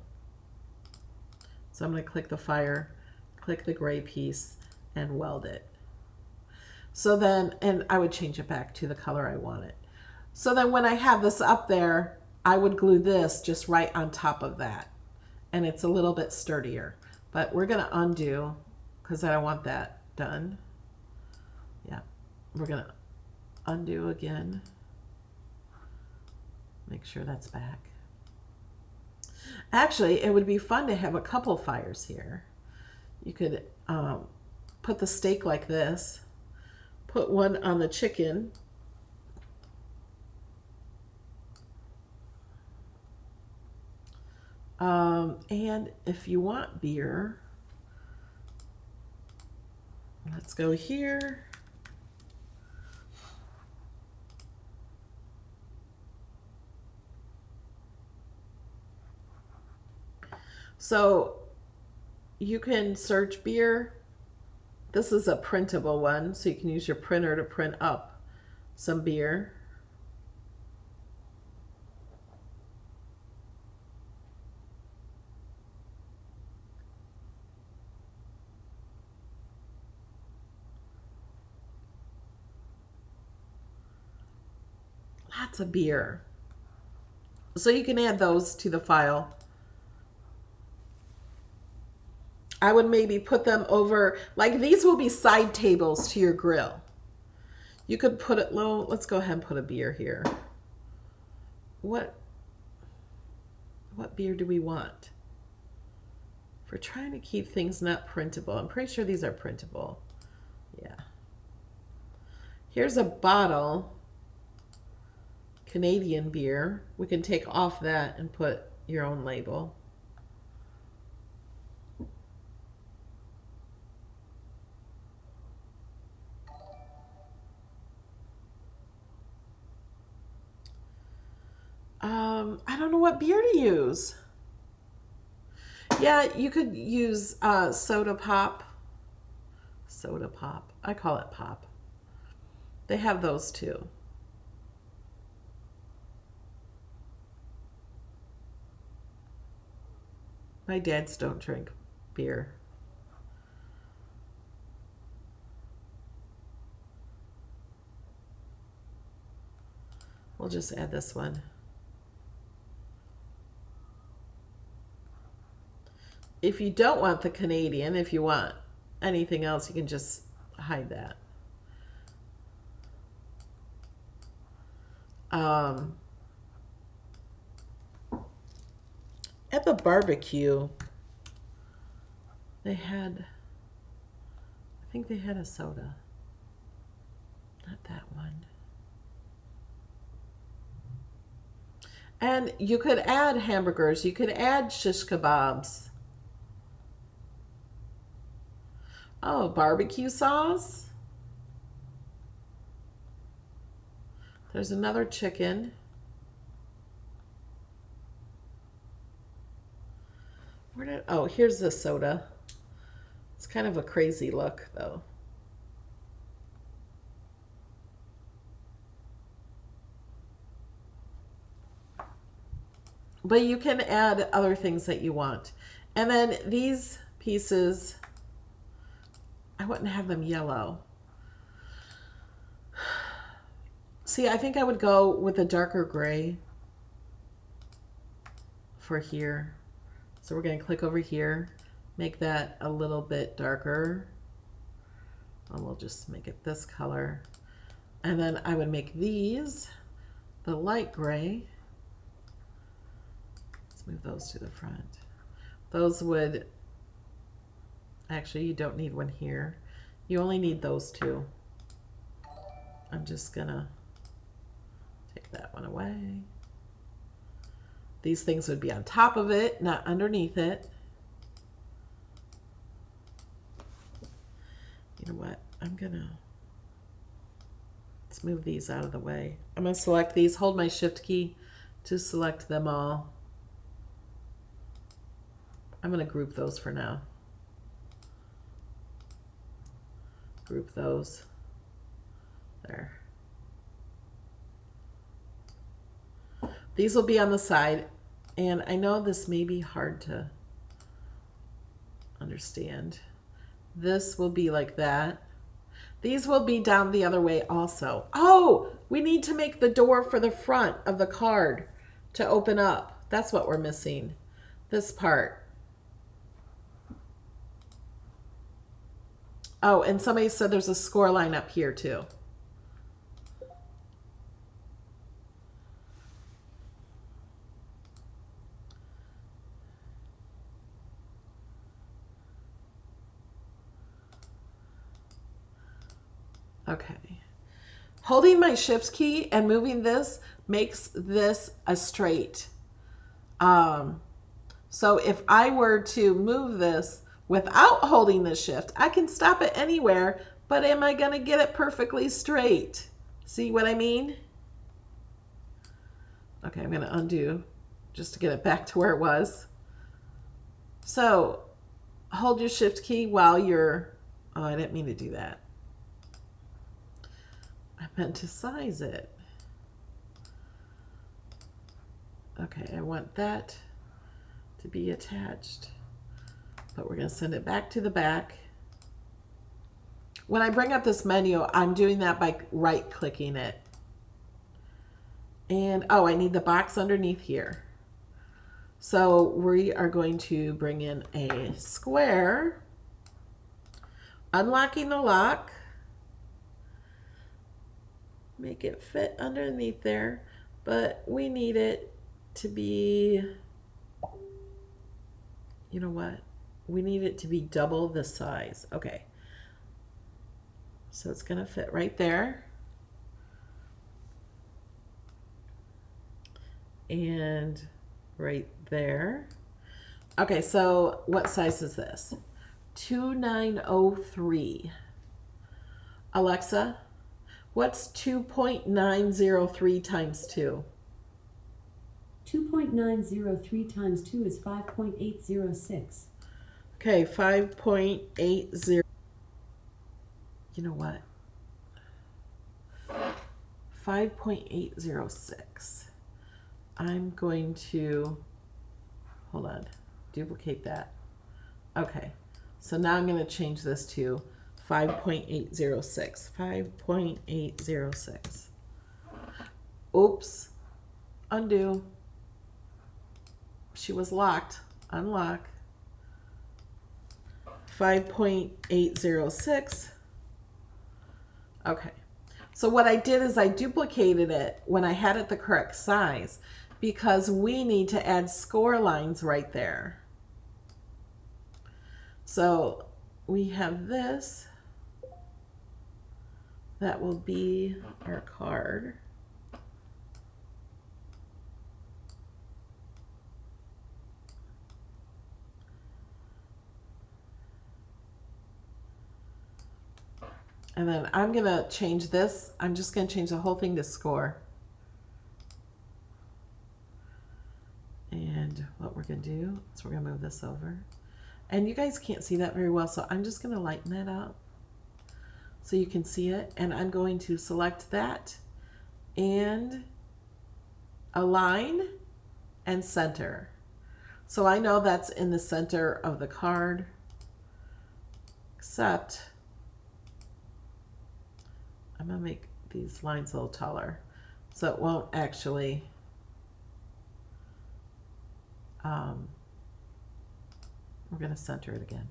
So I'm going to click the fire, click the gray piece, and weld it. So then, and I would change it back to the color I want it. So then when I have this up there, I would glue this just right on top of that. And it's a little bit sturdier. But we're going to undo because I don't want that done. Yeah, we're going to undo again. Make sure that's back. Actually, it would be fun to have a couple fires here. You could put the steak like this, put one on the chicken, and if you want beer, let's go here. So you can search beer. This is a printable one, so you can use your printer to print up some beer. Lots of beer. So you can add those to the file. I would maybe put them over, like these will be side tables to your grill. You could put it low. Let's go ahead and put a beer here. What beer do we want? If we're trying to keep things not printable, I'm pretty sure these are printable. Yeah. Here's a bottle, Canadian beer. We can take off that and put your own label. I don't know what beer to use. Yeah, you could use soda pop. Soda pop. I call it pop. They have those too. My dads don't drink beer. We'll just add this one. If you don't want the Canadian, if you want anything else, you can just hide that. at the barbecue, they had, I think they had a soda. Not that one. And you could add hamburgers. You could add shish kebabs. Oh, barbecue sauce. There's another chicken. Where did, oh, here's the soda. It's kind of a crazy look, though. But you can add other things that you want. And then these pieces, I wouldn't have them yellow. See, I think I would go with a darker gray for here. So we're going to click over here, make that a little bit darker. And we'll just make it this color. And then I would make these the light gray. Let's move those to the front. Those would, actually you don't need one here. You only need those two. I'm just gonna take that one away. These things would be on top of it, not underneath it. You know what? Let's move these out of the way. I'm gonna select these, hold my shift key to select them all. I'm gonna group those for now. Group those. There. These will be on the side, and I know this may be hard to understand. This will be like that. These will be down the other way also. Oh, we need to make the door for the front of the card to open up. That's what we're missing, this part. Oh, and somebody said there's a score line up here too. Okay. Holding my shift key and moving this makes this a straight. So if I were to move this without holding the shift, I can stop it anywhere, but am I going to get it perfectly straight? See what I mean? Okay, I'm going to undo just to get it back to where it was. So hold your shift key while you're, oh, I didn't mean to do that. I meant to size it. Okay, I want that to be attached, but we're going to send it back to the back. When I bring up this menu, I'm doing that by right-clicking it. And, oh, I need the box underneath here. So we are going to bring in a square, unlocking the lock, make it fit underneath there, but we need it to be, you know what? We need it to be double the size. Okay. So it's going to fit right there. And right there. Okay, so what size is this? 2903. Alexa, what's 2.903 times 2? 2.903 times 2 is 5.806. Okay, 5.80. You know what? 5.806. I'm going to, hold on, duplicate that. Okay, so now I'm going to change this to 5.806. 5.806. Oops. Undo. She was locked. Unlock. 5.806. Okay. So what I did is I duplicated it when I had it the correct size because we need to add score lines right there. So we have this. That will be our card. And then I'm going to change this. I'm just going to change the whole thing to score. And what we're going to do is we're going to move this over. And you guys can't see that very well, so I'm just going to lighten that up so you can see it. And I'm going to select that and align and center. So I know that's in the center of the card, except I'm going to make these lines a little taller so it won't actually we're going to center it again.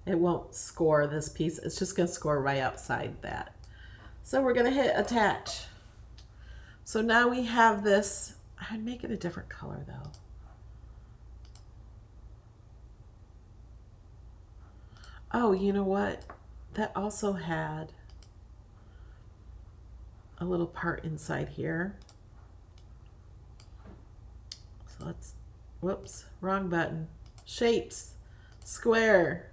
It won't score this piece. It's just going to score right outside that. So we're going to hit attach. So now we have this. I'd make it a different color though. Oh, you know what? That also had a little part inside here. So let's, whoops, wrong button. Shapes, square.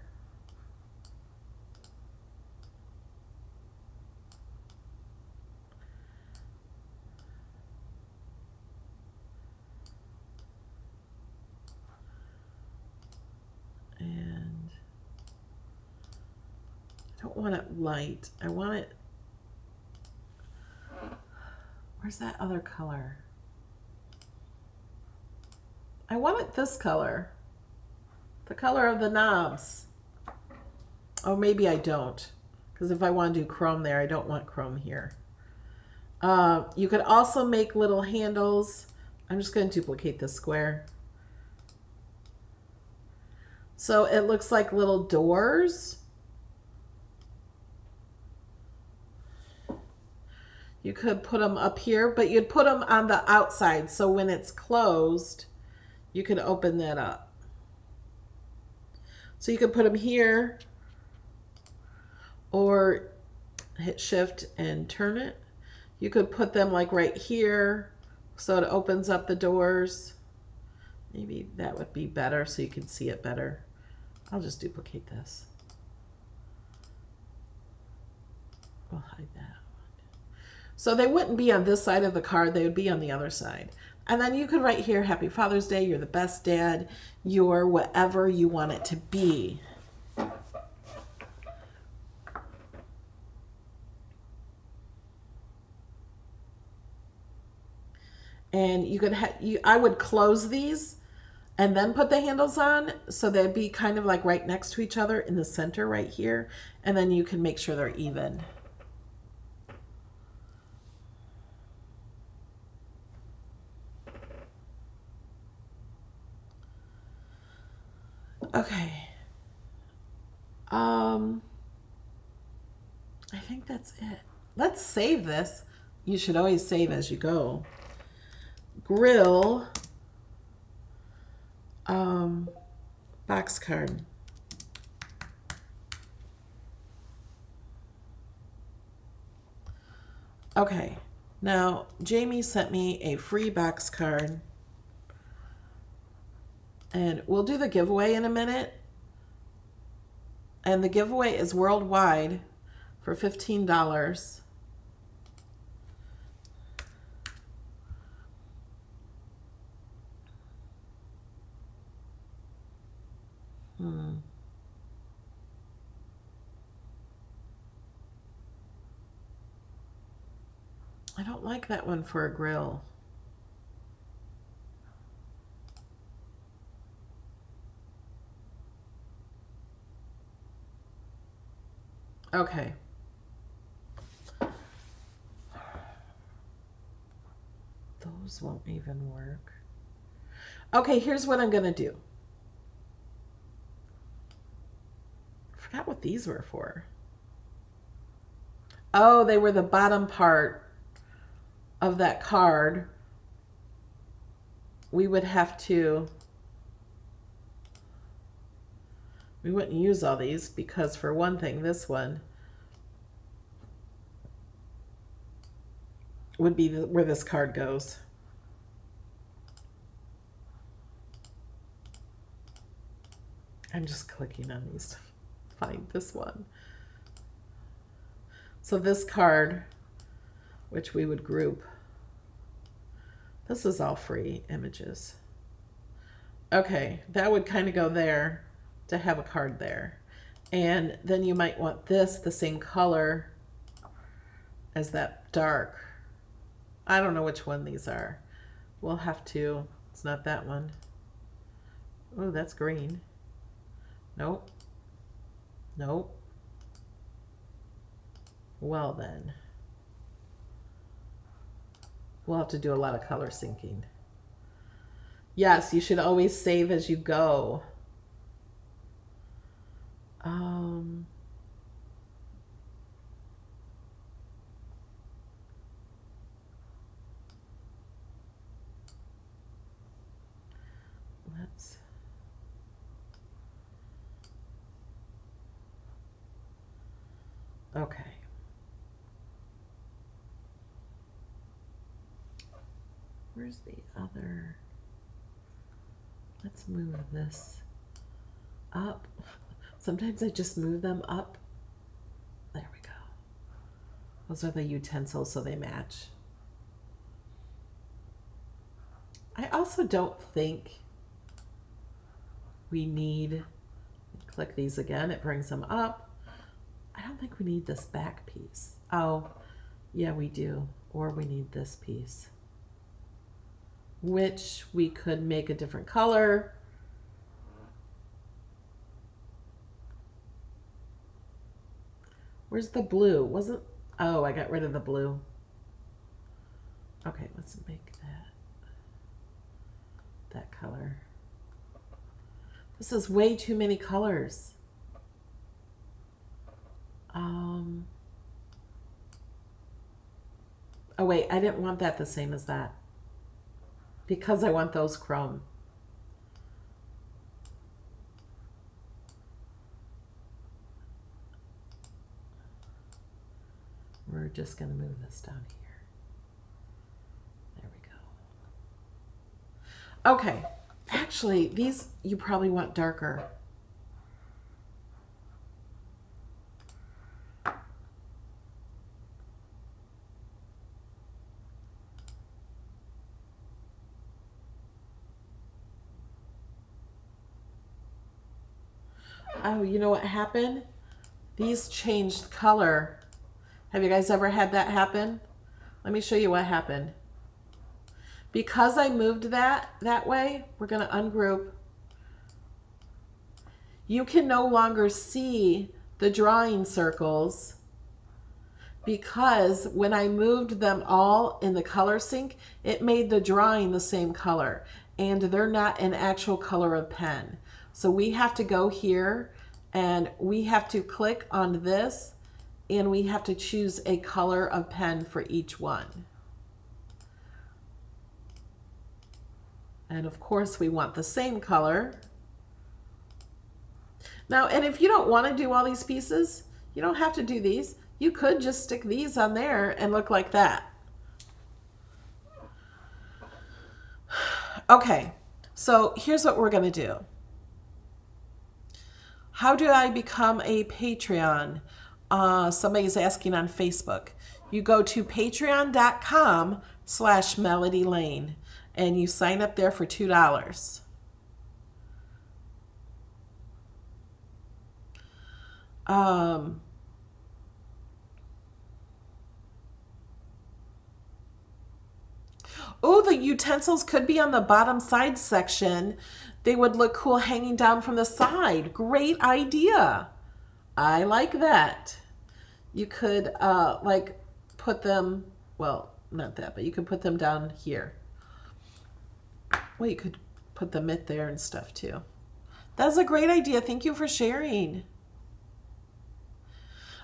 And I don't want it light. I want it, where's that other color? I want it this color. The color of the knobs. Oh, maybe I don't. Because if I want to do chrome there, I don't want chrome here. You could also make little handles. I'm just going to duplicate this square. So it looks like little doors. You could put them up here, but you'd put them on the outside. So when it's closed, you could open that up. So you could put them here or hit shift and turn it. You could put them like right here so it opens up the doors. Maybe that would be better so you can see it better. I'll just duplicate this. We'll hide that. So they wouldn't be on this side of the card, they would be on the other side. And then you could write here, Happy Father's Day, you're the best dad, you're whatever you want it to be. And you could I would close these and then put the handles on so they'd be kind of like right next to each other in the center right here. And then you can make sure they're even. Okay. I think that's it. Let's save this. You should always save as you go. Grill box card. Okay. Now, Jamie sent me a free box card. And we'll do the giveaway in a minute. And the giveaway is worldwide for $15. I don't like that one for a grill. Okay. Those won't even work. Okay, here's what I'm going to do. I forgot what these were for. Oh, they were the bottom part of that card. We would have to, we wouldn't use all these because for one thing, this one would be where this card goes. I'm just clicking on these to find this one. So this card, which we would group, this is all free images. Okay, that would kind of go there to have a card there. And then you might want this the same color as that dark. I don't know which one these are. We'll have to, it's not that one. Oh, that's green. Nope. Nope. Well then, we'll have to do a lot of color syncing. Yes, you should always save as you go. Let's okay. Where's the other? Let's move this up. Sometimes I just move them up. There we go. Those are the utensils, so they match. I also don't think we need, click these again, it brings them up. I don't think we need this back piece. Oh, yeah, we do. Or we need this piece, which we could make a different color. Where's the blue? Wasn't, oh, I got rid of the blue. Okay, let's make that color. This is way too many colors. Oh wait, I didn't want that the same as that because I want those chrome. We're just going to move this down here. There we go. Okay, actually, these you probably want darker. Oh, you know what happened? These changed color. Have you guys ever had that happen? Let me show you what happened. Because I moved that way, we're going to ungroup. You can no longer see the drawing circles because when I moved them all in the color sync, it made the drawing the same color and they're not an actual color of pen. So we have to go here and we have to click on this and we have to choose a color of pen for each one. And of course we want the same color. Now, and if you don't want to do all these pieces, you don't have to do these. You could just stick these on there and look like that. Okay, so here's what we're going to do. How do I become a Patreon? Somebody's asking on Facebook. You go to patreon.com/melodylane and you sign up there for $2. Oh, the utensils could be on the bottom side section. They would look cool hanging down from the side. Great idea. I like that. You could like put them, well, not that, but you could put them down here. Well, you could put the mitt there and stuff too. That's a great idea. Thank you for sharing.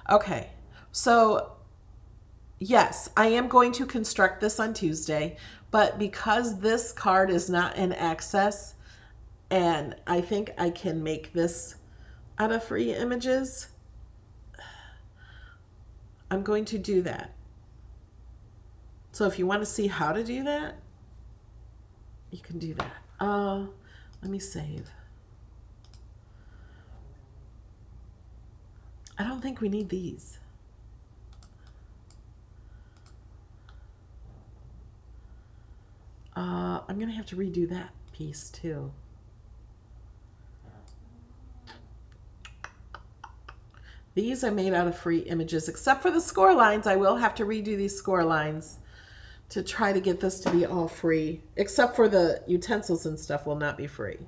Okay, so yes, I am going to construct this on Tuesday, but because this card is not in Access, and I think I can make this out of free images, I'm going to do that. So if you want to see how to do that, you can do that. Let me save. I don't think we need these. I'm going to have to redo that piece too. These are made out of free images, except for the score lines. I will have to redo these score lines to try to get this to be all free, except for the utensils and stuff will not be free.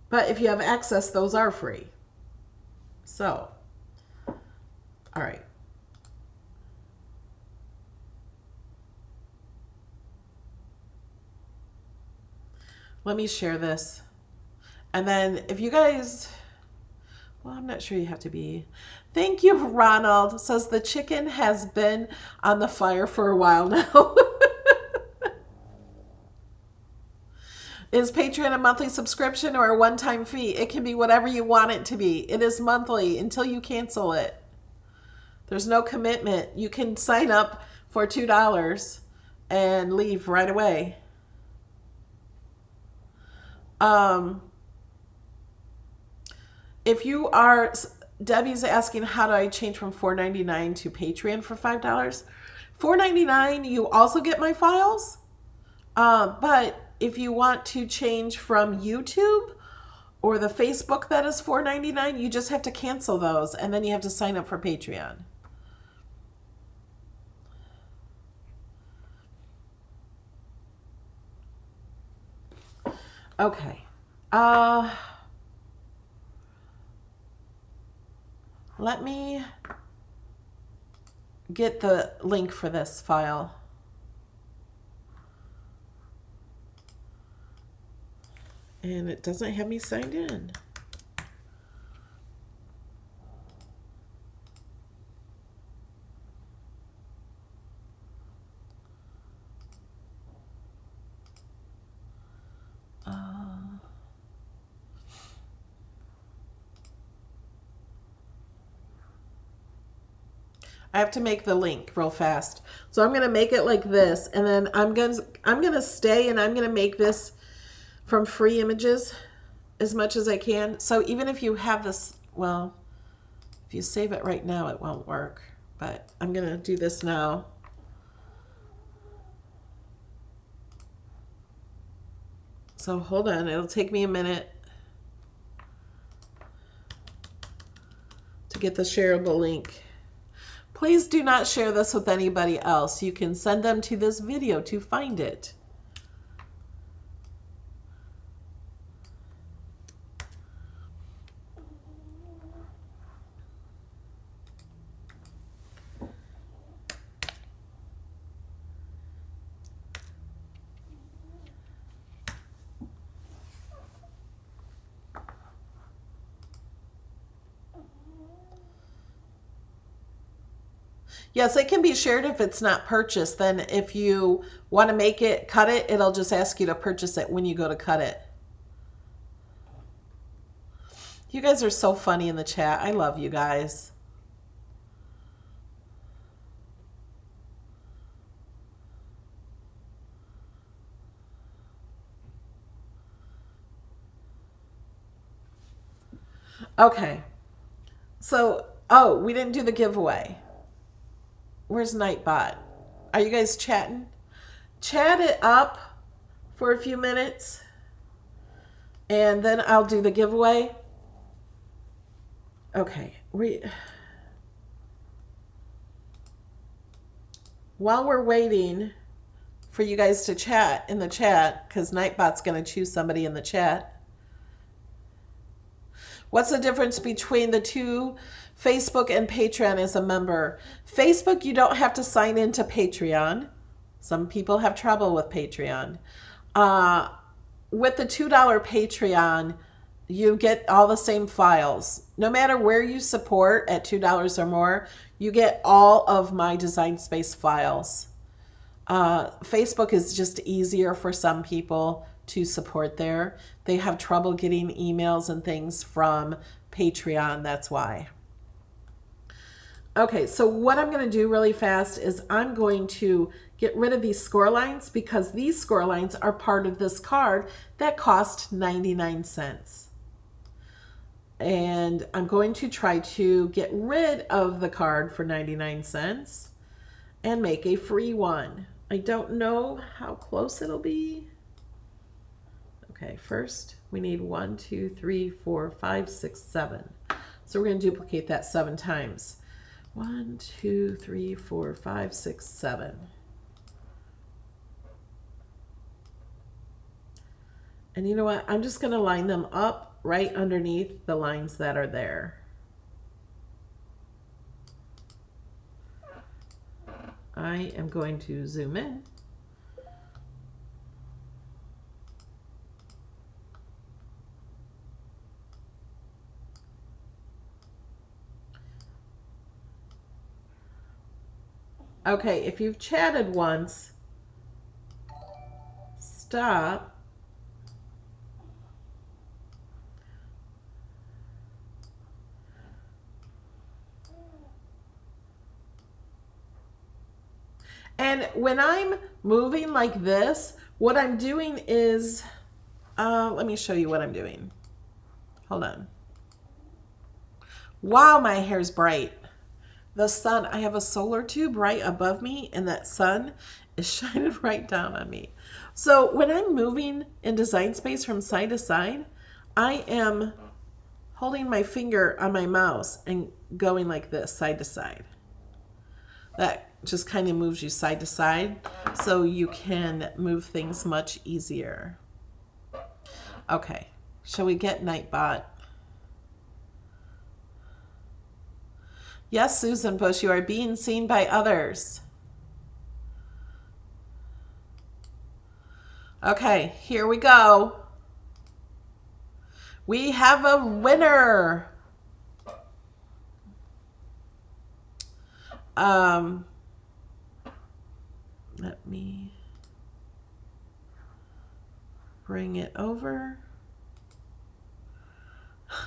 But if you have Access, those are free. So, all right. Let me share this. And then if you guys, well, I'm not sure you have to be. Thank you, Ronald. Says the chicken has been on the fire for a while now. Is Patreon a monthly subscription or a one-time fee? It can be whatever you want it to be. It is monthly until you cancel it. There's no commitment. You can sign up for $2 and leave right away. If you are, Debbie's asking, how do I change from $4.99 to Patreon for $5? $4.99, you also get my files. But if you want to change from YouTube or the Facebook that is $4.99, you just have to cancel those and then you have to sign up for Patreon. Okay. Let me get the link for this file. And it doesn't have me signed in. I have to make the link real fast. So I'm going to make it like this, and then I'm going to stay and I'm going to make this from free images as much as I can. So even if you have this, well, if you save it right now, it won't work, but I'm going to do this now. So hold on, it'll take me a minute to get the shareable link. Please do not share this with anybody else. You can send them to this video to find it. Yes, it can be shared if it's not purchased. Then if you want to make it, cut it, it'll just ask you to purchase it when you go to cut it. You guys are so funny in the chat. I love you guys. Okay. So, oh, we didn't do the giveaway. Where's Nightbot? Are you guys chatting? Chat it up for a few minutes and then I'll do the giveaway. Okay. While we're waiting for you guys to chat in the chat, because Nightbot's going to choose somebody in the chat. What's the difference between the two, Facebook and Patreon as a member? Facebook, you don't have to sign into Patreon. Some people have trouble with Patreon. With the $2 Patreon, you get all the same files. No matter where you support at $2 or more, you get all of my Design Space files. Facebook is just easier for some people to support there. They have trouble getting emails and things from Patreon, that's why. Okay, so what I'm going to do really fast is I'm going to get rid of these score lines because these score lines are part of this card that cost 99 cents. And I'm going to try to get rid of the card for 99 cents and make a free one. I don't know how close it'll be. Okay, first we need 1, 2, 3, 4, 5, 6, 7. So we're going to duplicate that 7 times. 1, 2, 3, 4, 5, 6, 7. And you know what? I'm just going to line them up right underneath the lines that are there. I am going to zoom in. Okay, if you've chatted once, stop. And when I'm moving like this, what I'm doing is, let me show you what I'm doing. Hold on. Wow, my hair's bright. The sun, I have a solar tube right above me, and that sun is shining right down on me. So when I'm moving in Design Space from side to side, I am holding my finger on my mouse and going like this, side to side. That just kind of moves you side to side so you can move things much easier. Okay, shall we get Nightbot? Yes, Susan Bush, you are being seen by others. Okay, here we go. We have a winner. Let me bring it over.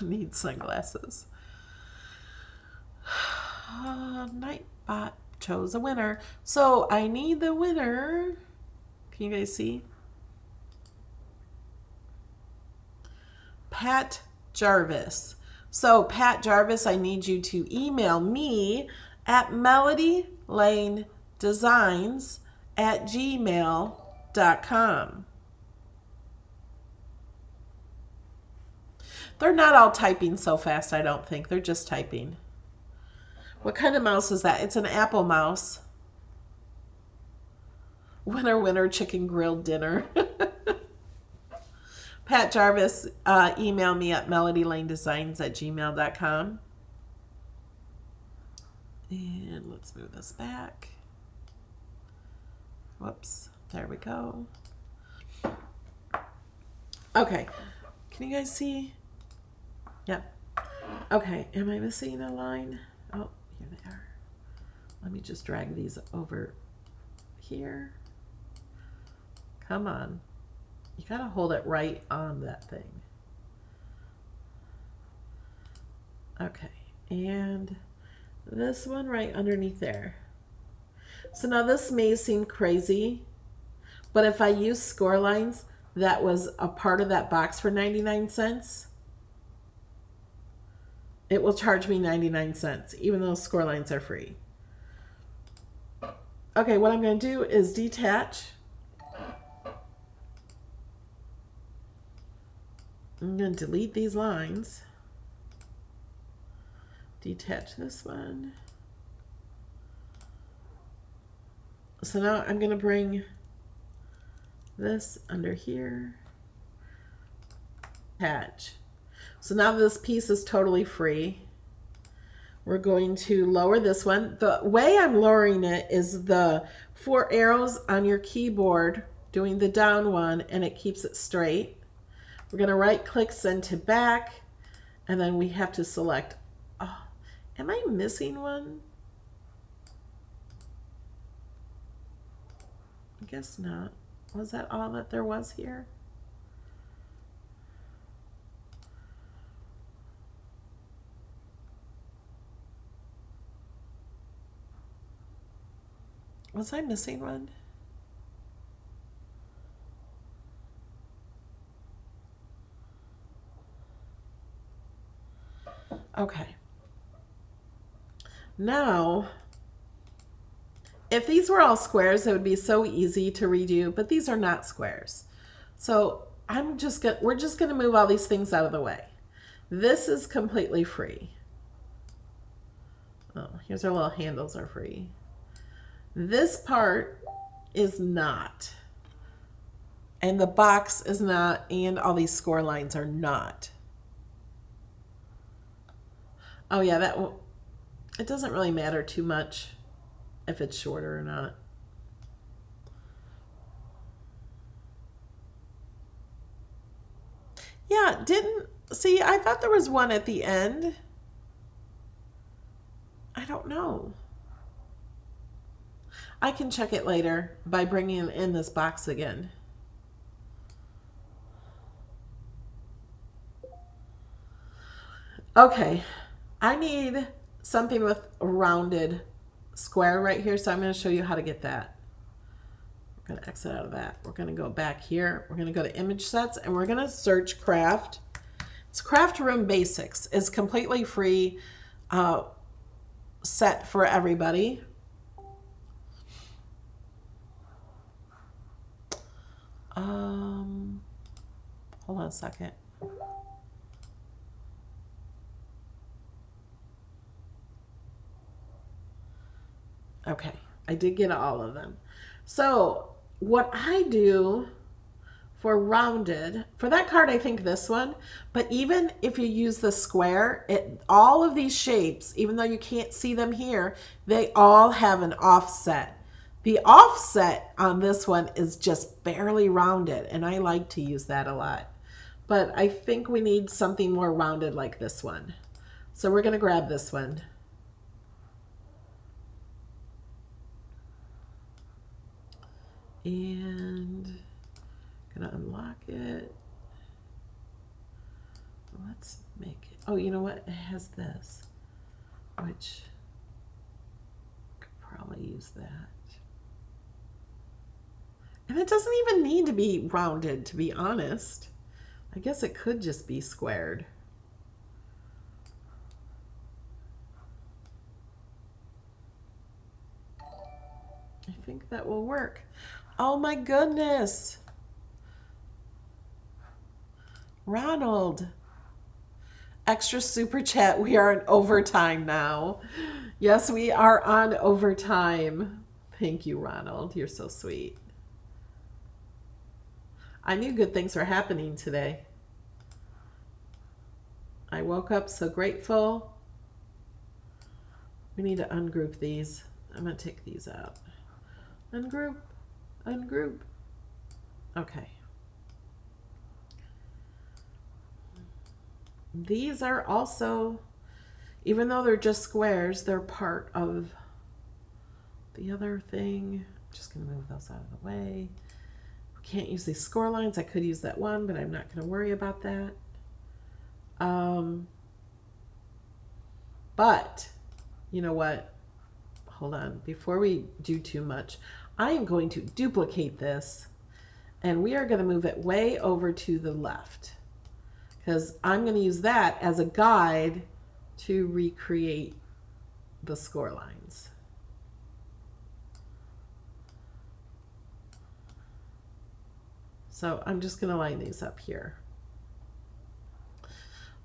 Need sunglasses. Nightbot chose a winner. So I need the winner. Can you guys see? Pat Jarvis. So Pat Jarvis, I need you to email me at melodylanedesigns@gmail.com. They're not all typing so fast, I don't think. They're just typing. What kind of mouse is that? It's an Apple mouse. Winner, winner, chicken grilled dinner. Pat Jarvis, email me at melodylanedesigns@gmail.com. And let's move this back. Whoops, there we go. Okay, can you guys see? Yep. Okay, am I missing a line? Oh, here they are. Let me just drag these over here. Come on. You gotta hold it right on that thing. Okay, and this one right underneath there. So now this may seem crazy, but if I use score lines that was a part of that box for 99 cents, it will charge me 99 cents, even though score lines are free. Okay, what I'm going to do is detach. I'm going to delete these lines. Detach this one. So now I'm going to bring this under here. Attach. So now this piece is totally free. We're going to lower this one. The way I'm lowering it is the 4 arrows on your keyboard doing the down one, and it keeps it straight. We're going to right click, send to back, and then we have to select. Oh, am I missing one? I guess not. Was that all that there was here? Was I missing one? Okay. Now, if these were all squares, it would be so easy to redo, but these are not squares. So we're just gonna move all these things out of the way. This is completely free. Oh, here's our little handles are free. This part is not. And the box is not, and all these score lines are not. Oh yeah, it doesn't really matter too much if it's shorter or not. Yeah, see, I thought there was one at the end. I don't know. I can check it later by bringing in this box again. Okay, I need something with a rounded square right here, so I'm going to show you how to get that. We're going to exit out of that. We're going to go back here. We're going to go to image sets, and we're going to search craft. It's Craft Room Basics. It's completely free set for everybody. Hold on a second. Okay, I did get all of them. So what I do for rounded, for that card, I think this one, but even if you use the square, all of these shapes, even though you can't see them here, they all have an offset. The offset on this one is just barely rounded, and I like to use that a lot. But I think we need something more rounded like this one. So we're going to grab this one. And gonna unlock it. Let's make it. Oh, you know what? It has this, which could probably use that. And it doesn't even need to be rounded, to be honest. I guess it could just be squared. I think that will work. Oh my goodness. Ronald. Extra super chat. We are in overtime now. Yes, we are on overtime. Thank you, Ronald. You're so sweet. I knew good things were happening today. I woke up so grateful. We need to ungroup these. I'm going to take these out. Ungroup. Ungroup. Okay. These are also, even though they're just squares, they're part of the other thing. I'm just going to move those out of the way. We can't use these score lines. I could use that one, but I'm not going to worry about that. But you know what? Hold on. Before we do too much, I am going to duplicate this, and we are going to move it way over to the left, because I'm going to use that as a guide to recreate the score lines. So I'm just going to line these up here.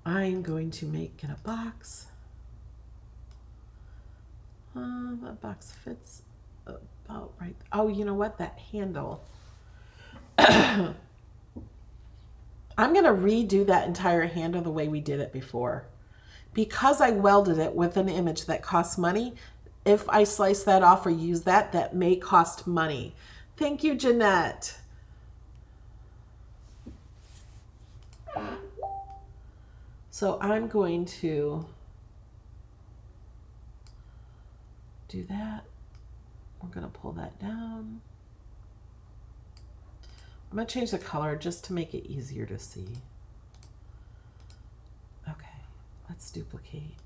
I'm going to make it a box. That box fits about right. Oh, you know what? That handle. I'm going to redo that entire handle the way we did it before. Because I welded it with an image that costs money, if I slice that off or use that, that may cost money. Thank you, Jeanette. So I'm going to do that. We're going to pull that down. I'm going to change the color just to make it easier to see. Okay, let's duplicate.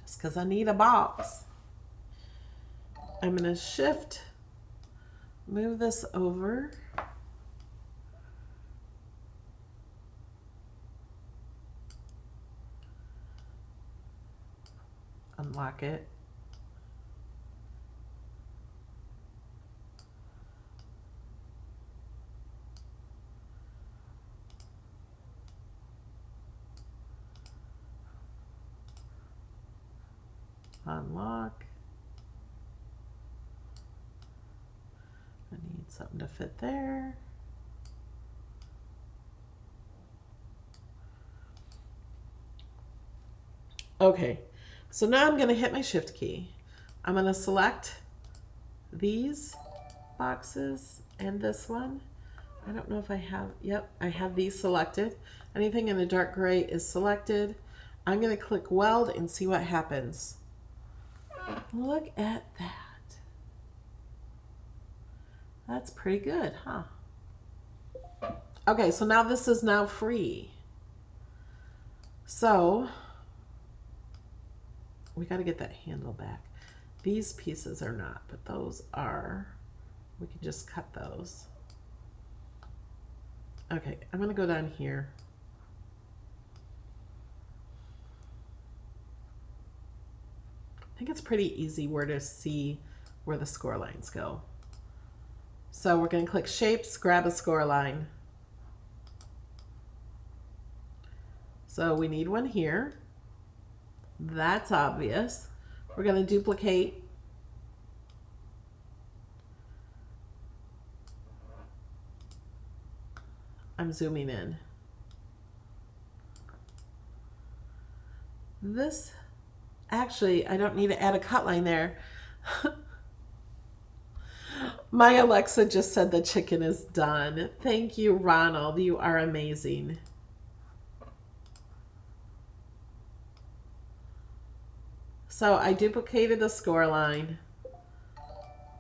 Just because I need a box. I'm going to shift, move this over. Unlock it. Unlock. I need something to fit there. Okay, so now I'm going to hit my shift key. I'm going to select these boxes and this one. I don't know if I have, yep, I have these selected. Anything in the dark gray is selected. I'm going to click weld and see what happens. Look at that. That's pretty good, huh? Okay, so now this is now free. So we got to get that handle back. These pieces are not, but those are. We can just cut those. Okay, I'm going to go down here. I think it's pretty easy where to see where the score lines go. So we're going to click Shapes, grab a score line. So we need one here. That's obvious. We're going to duplicate. I'm zooming in. This, actually, I don't need to add a cut line there. My Alexa just said the chicken is done. Thank you, Ronald. You are amazing. So I duplicated the score line,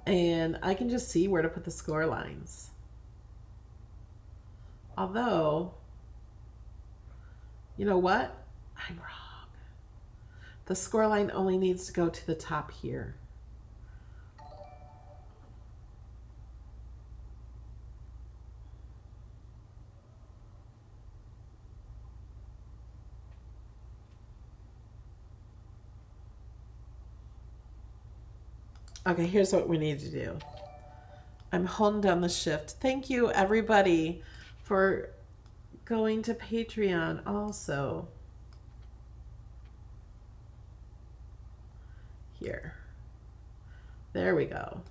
and I can just see where to put the score lines. Although, you know what? I'm wrong. The score line only needs to go to the top here. Okay, here's what we need to do. I'm holding down the shift. Thank you, everybody, for going to Patreon also. Here. There we go.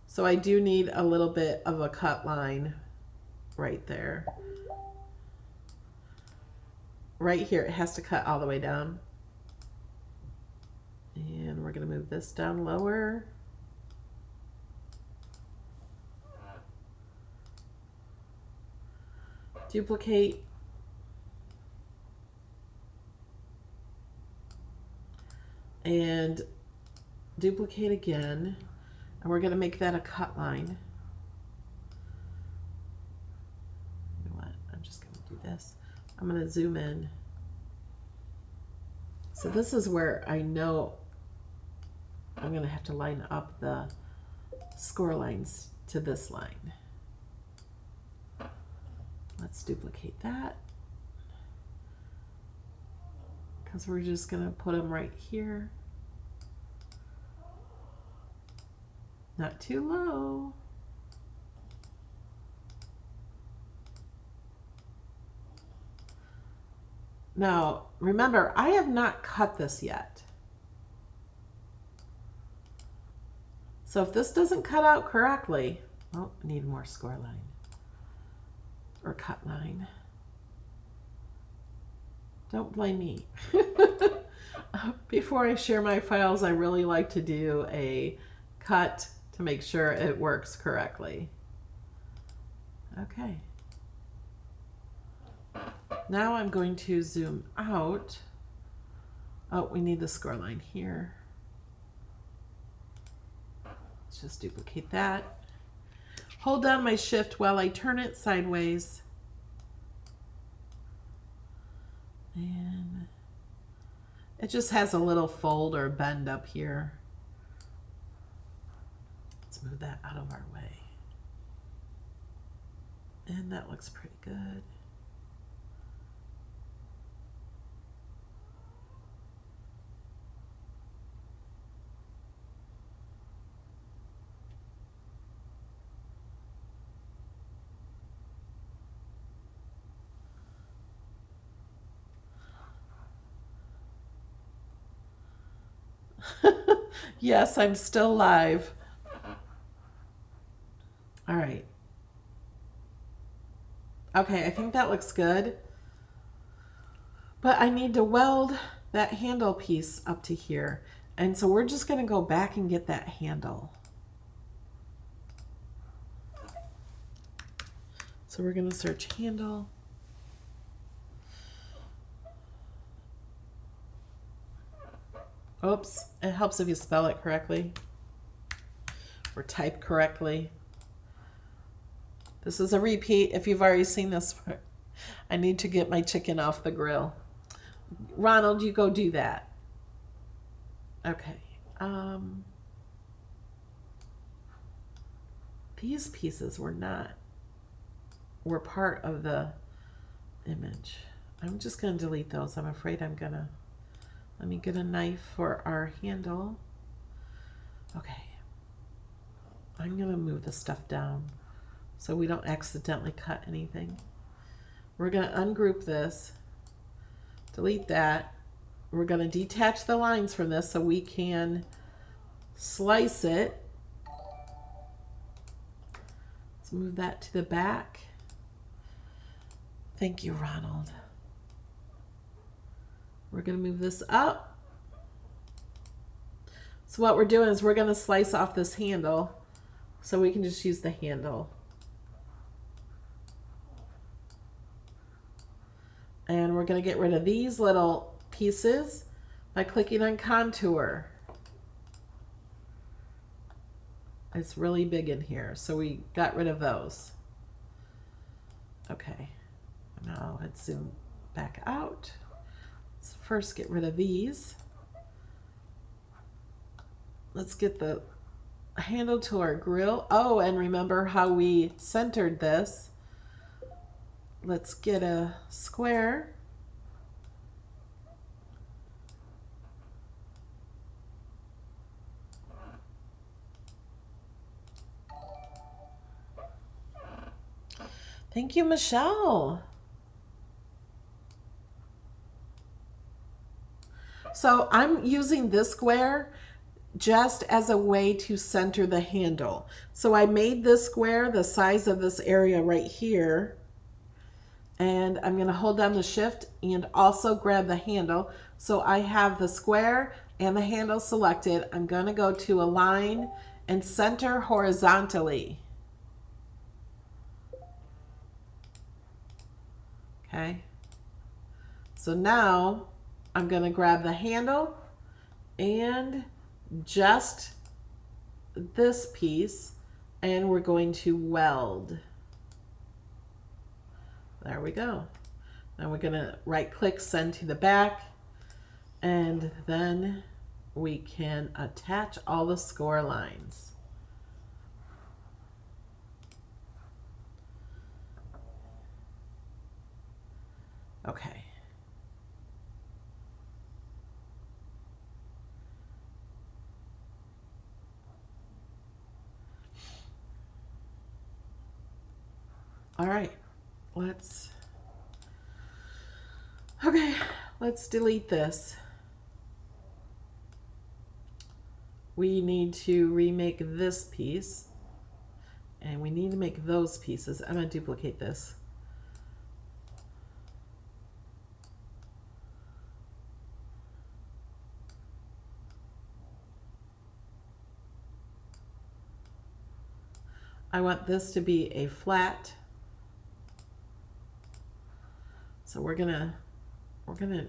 So I do need a little bit of a cut line right there. Right here, it has to cut all the way down. And we're going to move this down lower. Duplicate. And duplicate again. And we're going to make that a cut line. You know what? I'm just going to do this. I'm going to zoom in. So this is where I know I'm going to have to line up the score lines to this line. Let's duplicate that, because we're just going to put them right here. Not too low. Now, remember, I have not cut this yet. So if this doesn't cut out correctly, oh, I need more score line. Or cut line. Don't blame me. Before I share my files, I really like to do a cut to make sure it works correctly. Okay. Now I'm going to zoom out. Oh, we need the score line here. Let's just duplicate that. hold down my shift while I turn it sideways. And it just has a little fold or bend up here. Let's move that out of our way. And that looks pretty good. Yes, I'm still live. All right. Okay, I think that looks good. But I need to weld that handle piece up to here. And so we're just going to go back and get that handle. So we're going to search handle. Oops, it helps if you spell it correctly or type correctly. This is a repeat if you've already seen this. I need to get my chicken off the grill. Ronald, you go do that. Okay. These pieces were part of the image. I'm just going to delete those. I'm afraid I'm going to. Let me get a knife for our handle. Okay. I'm going to move the stuff down so we don't accidentally cut anything. We're going to ungroup this, delete that. We're going to detach the lines from this so we can slice it. Let's move that to the back. Thank you, Ronald. We're going to move this up. So what we're doing is we're going to slice off this handle so we can just use the handle. And we're going to get rid of these little pieces by clicking on contour. It's really big in here, so we got rid of those. Okay, now let's zoom back out. Let's first get rid of these. Let's get the handle to our grill. Oh, and remember how we centered this. Let's get a square. Thank you, Michelle. So I'm using this square just as a way to center the handle. So I made this square the size of this area right here. And I'm going to hold down the shift and also grab the handle. So I have the square and the handle selected. I'm going to go to align and center horizontally. Okay. So now I'm going to grab the handle and just this piece, and we're going to weld. There we go. Now we're going to right click, send to the back, and then we can attach all the score lines. Okay. All right, let's delete this. We need to remake this piece, and we need to make those pieces. I'm going to duplicate this. I want this to be a flat. So we're gonna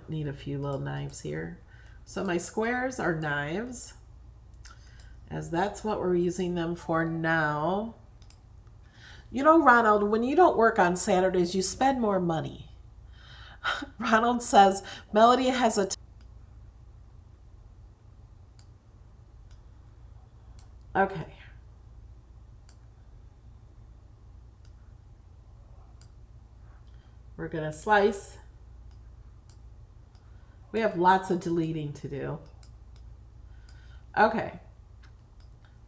need a few little knives here. So my squares are knives, as that's what we're using them for now. You know, Ronald, when you don't work on Saturdays, you spend more money. Ronald says Melody has a... Okay. We're going to slice. We have lots of deleting to do. Okay.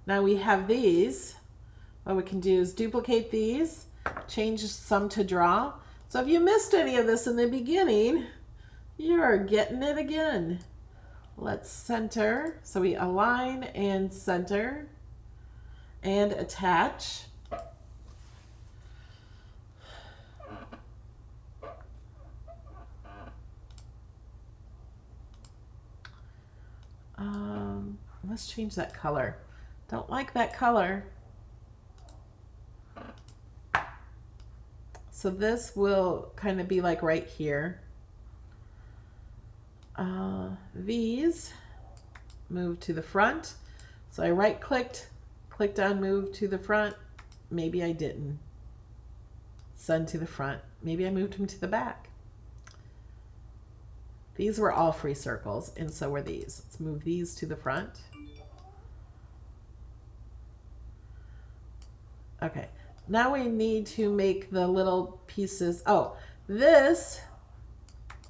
Now we have these. What we can do is duplicate these, change some to draw. So if you missed any of this in the beginning, you're getting it again. Let's center. So we align and center and attach. Let's change that color. Don't like that color. So this will kind of be like right here. These move to the front. So I right clicked on move to the front. Maybe I didn't. Send to the front. Maybe I moved them to the back. These were all free circles, and so were these. Let's move these to the front. Okay, now we need to make the little pieces. Oh, this,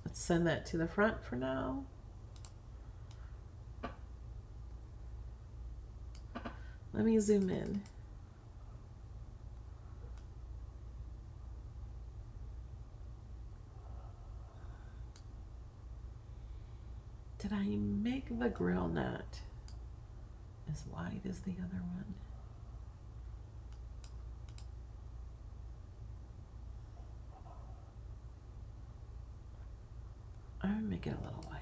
let's send that to the front for now. Let me zoom in. Did I make the grill nut as wide as the other one? I'm gonna make it a little wider.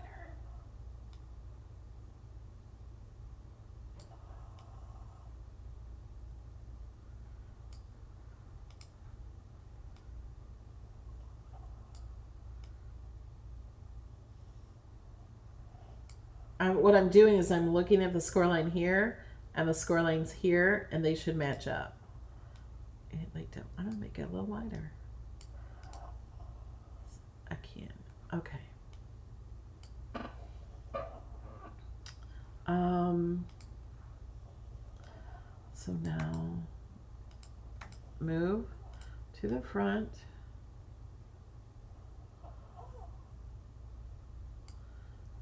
What I'm doing is I'm looking at the score line here and the score lines here, and they should match up. I'm gonna make it a little wider. I can. Okay. So now move to the front.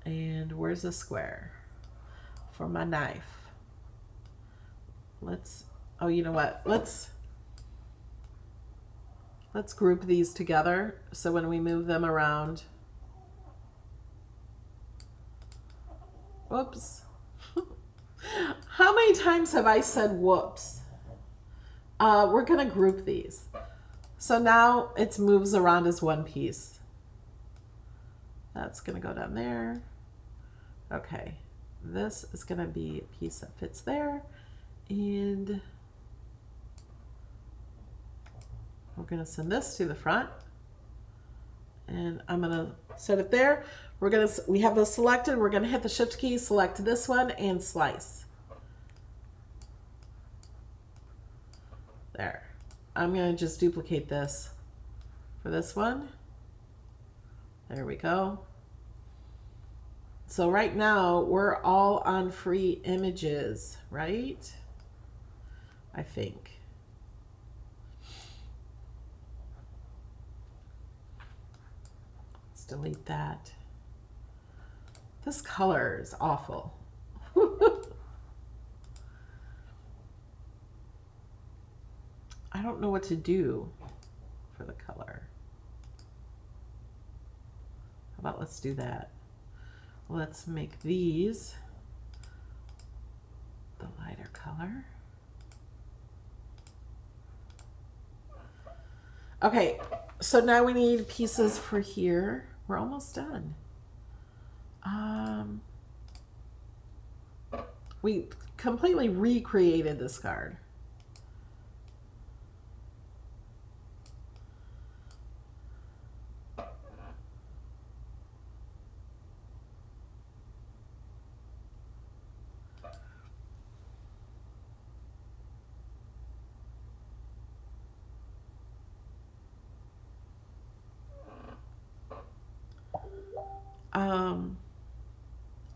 And where's the square for my knife? Oh, you know what? Let's group these together so when we move them around. Whoops. How many times have I said whoops? We're gonna group these. So now it moves around as one piece. That's gonna go down there. Okay, this is gonna be a piece that fits there, and we're gonna send this to the front, and I'm gonna set it there. We have this selected. We're gonna hit the shift key, select this one, and slice. There. I'm gonna just duplicate this for this one. There we go. So right now we're all on free images, right? I think. Let's delete that. This color is awful. I don't know what to do for the color. How about let's do that? Let's make these the lighter color. Okay, so now we need pieces for here. We're almost done. We completely recreated this card.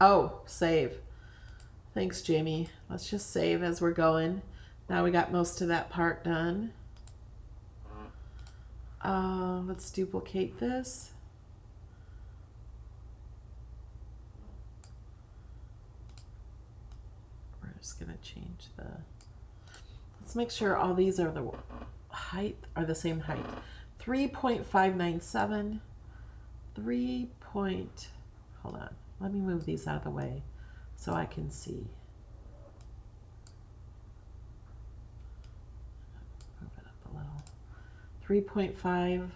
Oh, save. Thanks, Jamie. Let's just save as we're going. Now we got most of that part done. Let's duplicate this. We're just gonna change the, let's make sure all these are the height, are the same height. 3.597, hold on. Let me move these out of the way so I can see. Move it up a little. 3.5,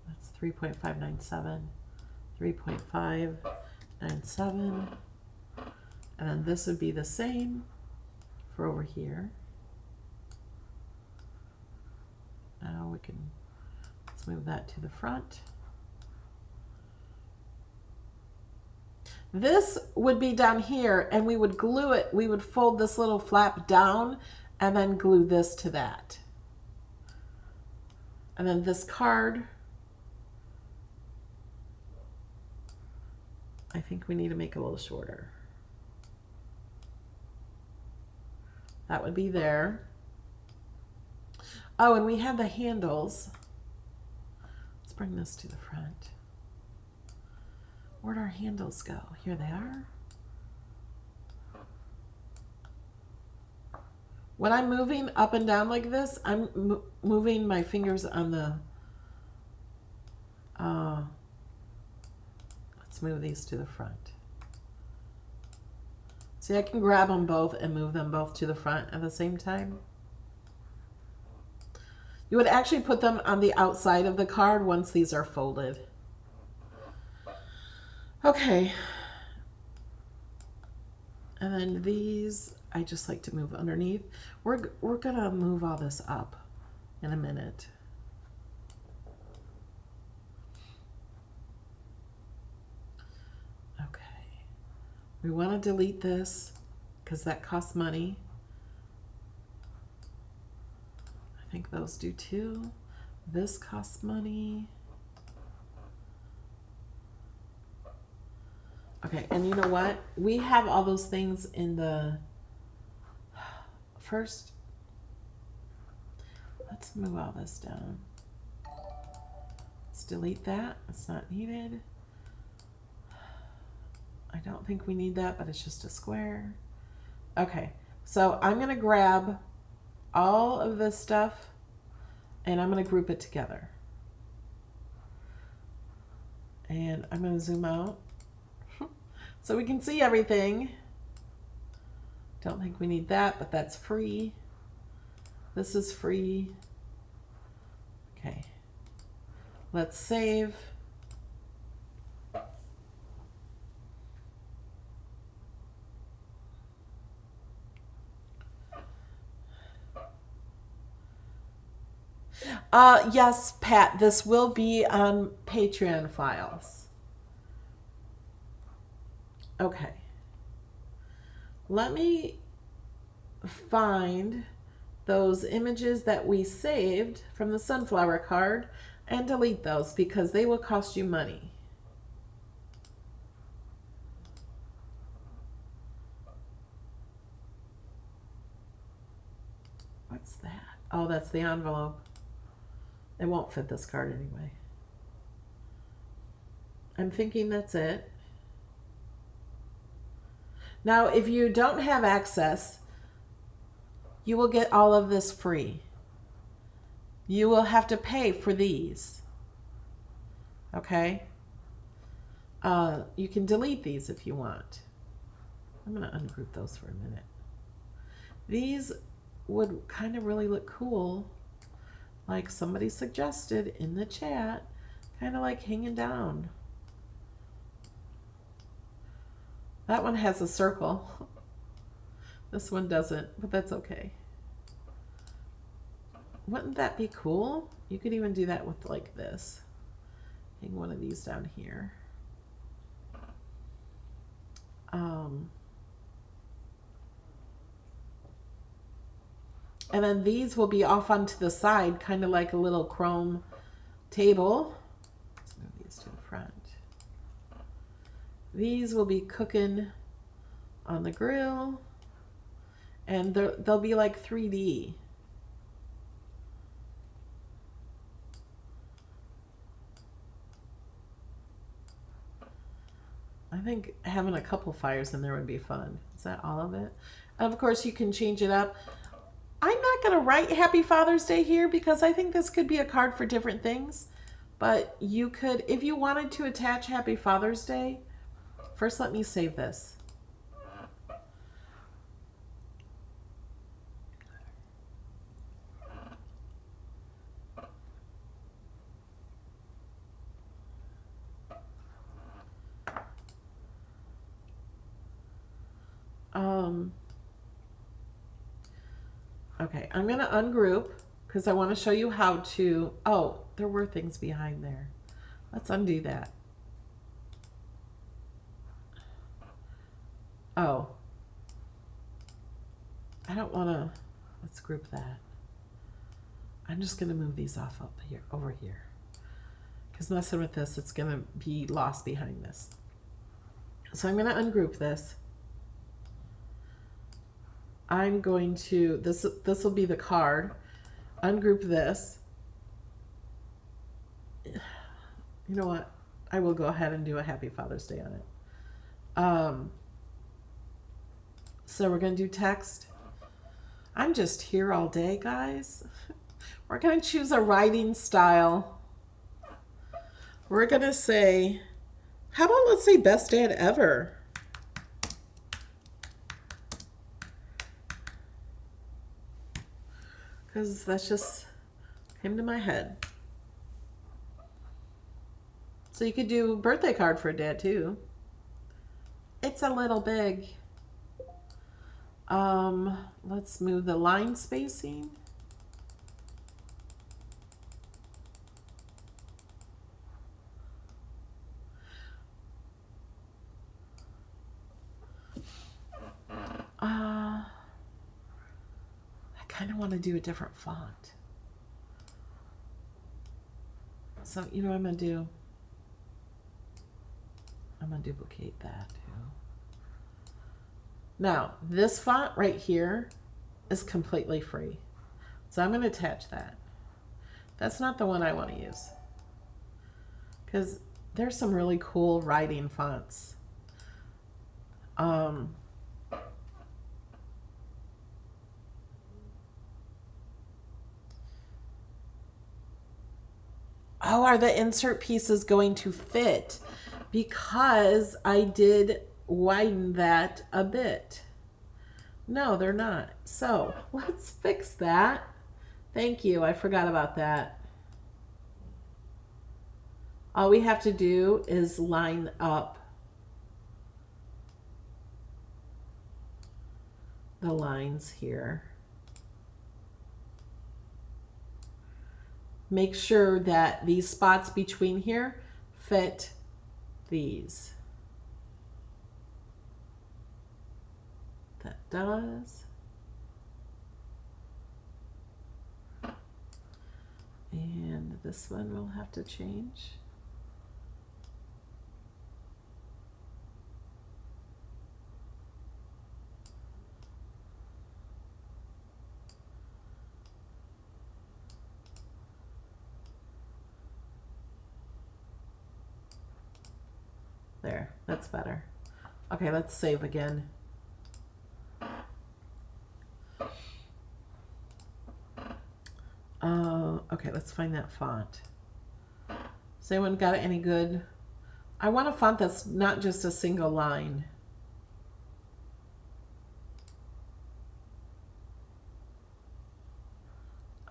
that's 3.597, 3.597, and then this would be the same for over here. Now we can, let's move that to the front. This would be down here, and we would glue it, we would fold this little flap down and then glue this to that. And then this card, I think we need to make a little shorter. That would be there. Oh, and we have the handles. Let's bring this to the front. Where'd our handles go? Here they are. When I'm moving up and down like this, I'm moving my fingers on the, let's move these to the front. See, I can grab them both and move them both to the front at the same time. You would actually put them on the outside of the card once these are folded. Okay. And then these, I just like to move underneath. We're gonna move all this up in a minute. Okay. We want to delete this because that costs money. I think those do too. This costs money. Okay, and you know what? We have all those things in the first. Let's move all this down. Let's delete that. It's not needed. I don't think we need that, but it's just a square. Okay, so I'm going to grab all of this stuff and I'm going to group it together. And I'm going to zoom out so we can see everything. Don't think we need that, but that's free. This is free. Okay. Let's save. Yes, Pat, this will be on Patreon files. Okay. Let me find those images that we saved from the sunflower card and delete those because they will cost you money. What's that? Oh, that's the envelope. It won't fit this card anyway. I'm thinking that's it. Now, if you don't have access, you will get all of this free. You will have to pay for these. Okay? You can delete these if you want. I'm going to ungroup those for a minute. These would kind of really look cool, like somebody suggested in the chat, kind of like hanging down. That one has a circle. This one doesn't, but that's okay. Wouldn't that be cool? You could even do that with like this. Hang one of these down here. And then these will be off onto the side, kind of like a little chrome table. Let's move these to the front. these will be cooking on the grill, and they'll be like 3D. I think having a couple fires in there would be fun. Is that all of it? And of course, you can change it up. I'm not going to write Happy Father's Day here because I think this could be a card for different things. But you could, if you wanted to attach Happy Father's Day, first let me save this. Okay, I'm going to ungroup because I want to show you how to, oh, there were things behind there. Let's undo that. Oh, I don't want to, let's group that. I'm just going to move these off up here, over here. Because messing with this, it's going to be lost behind this. So I'm going to ungroup this. I'm going to, this will be the card. Ungroup this. You know what? I will go ahead and do a Happy Father's Day on it. So we're going to do text. I'm just here all day, guys. We're going to choose a writing style. We're going to say, how about let's say best dad ever? Because that's just came to my head. So you could do a birthday card for a dad too. It's a little big. Let's move the line spacing. I kind of want to do a different font. So, you know what I'm going to do? I'm going to duplicate that too. Now, this font right here is completely free. So I'm going to attach that. That's not the one I want to use. Because there's some really cool writing fonts. Oh, are the insert pieces going to fit? Because I did widen that a bit. No, they're not. So let's fix that. Thank you. I forgot about that. All we have to do is line up the lines here. Make sure that these spots between here fit these. That does. And this one will have to change. There, that's better. Okay, let's save again. Okay, let's find that font. Has anyone got any good? I want a font that's not just a single line.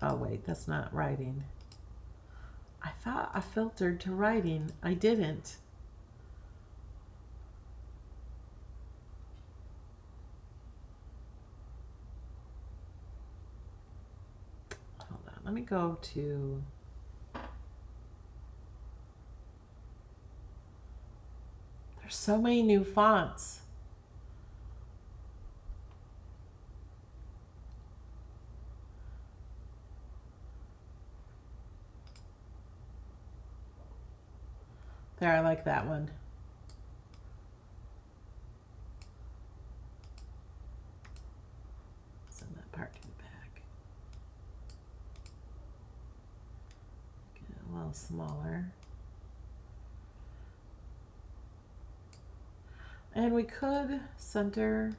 Oh wait, that's not writing. I thought I filtered to writing. I didn't. Let me go to there's so many new fonts. There, I like that one. part in the back. Get it a little smaller. And we could center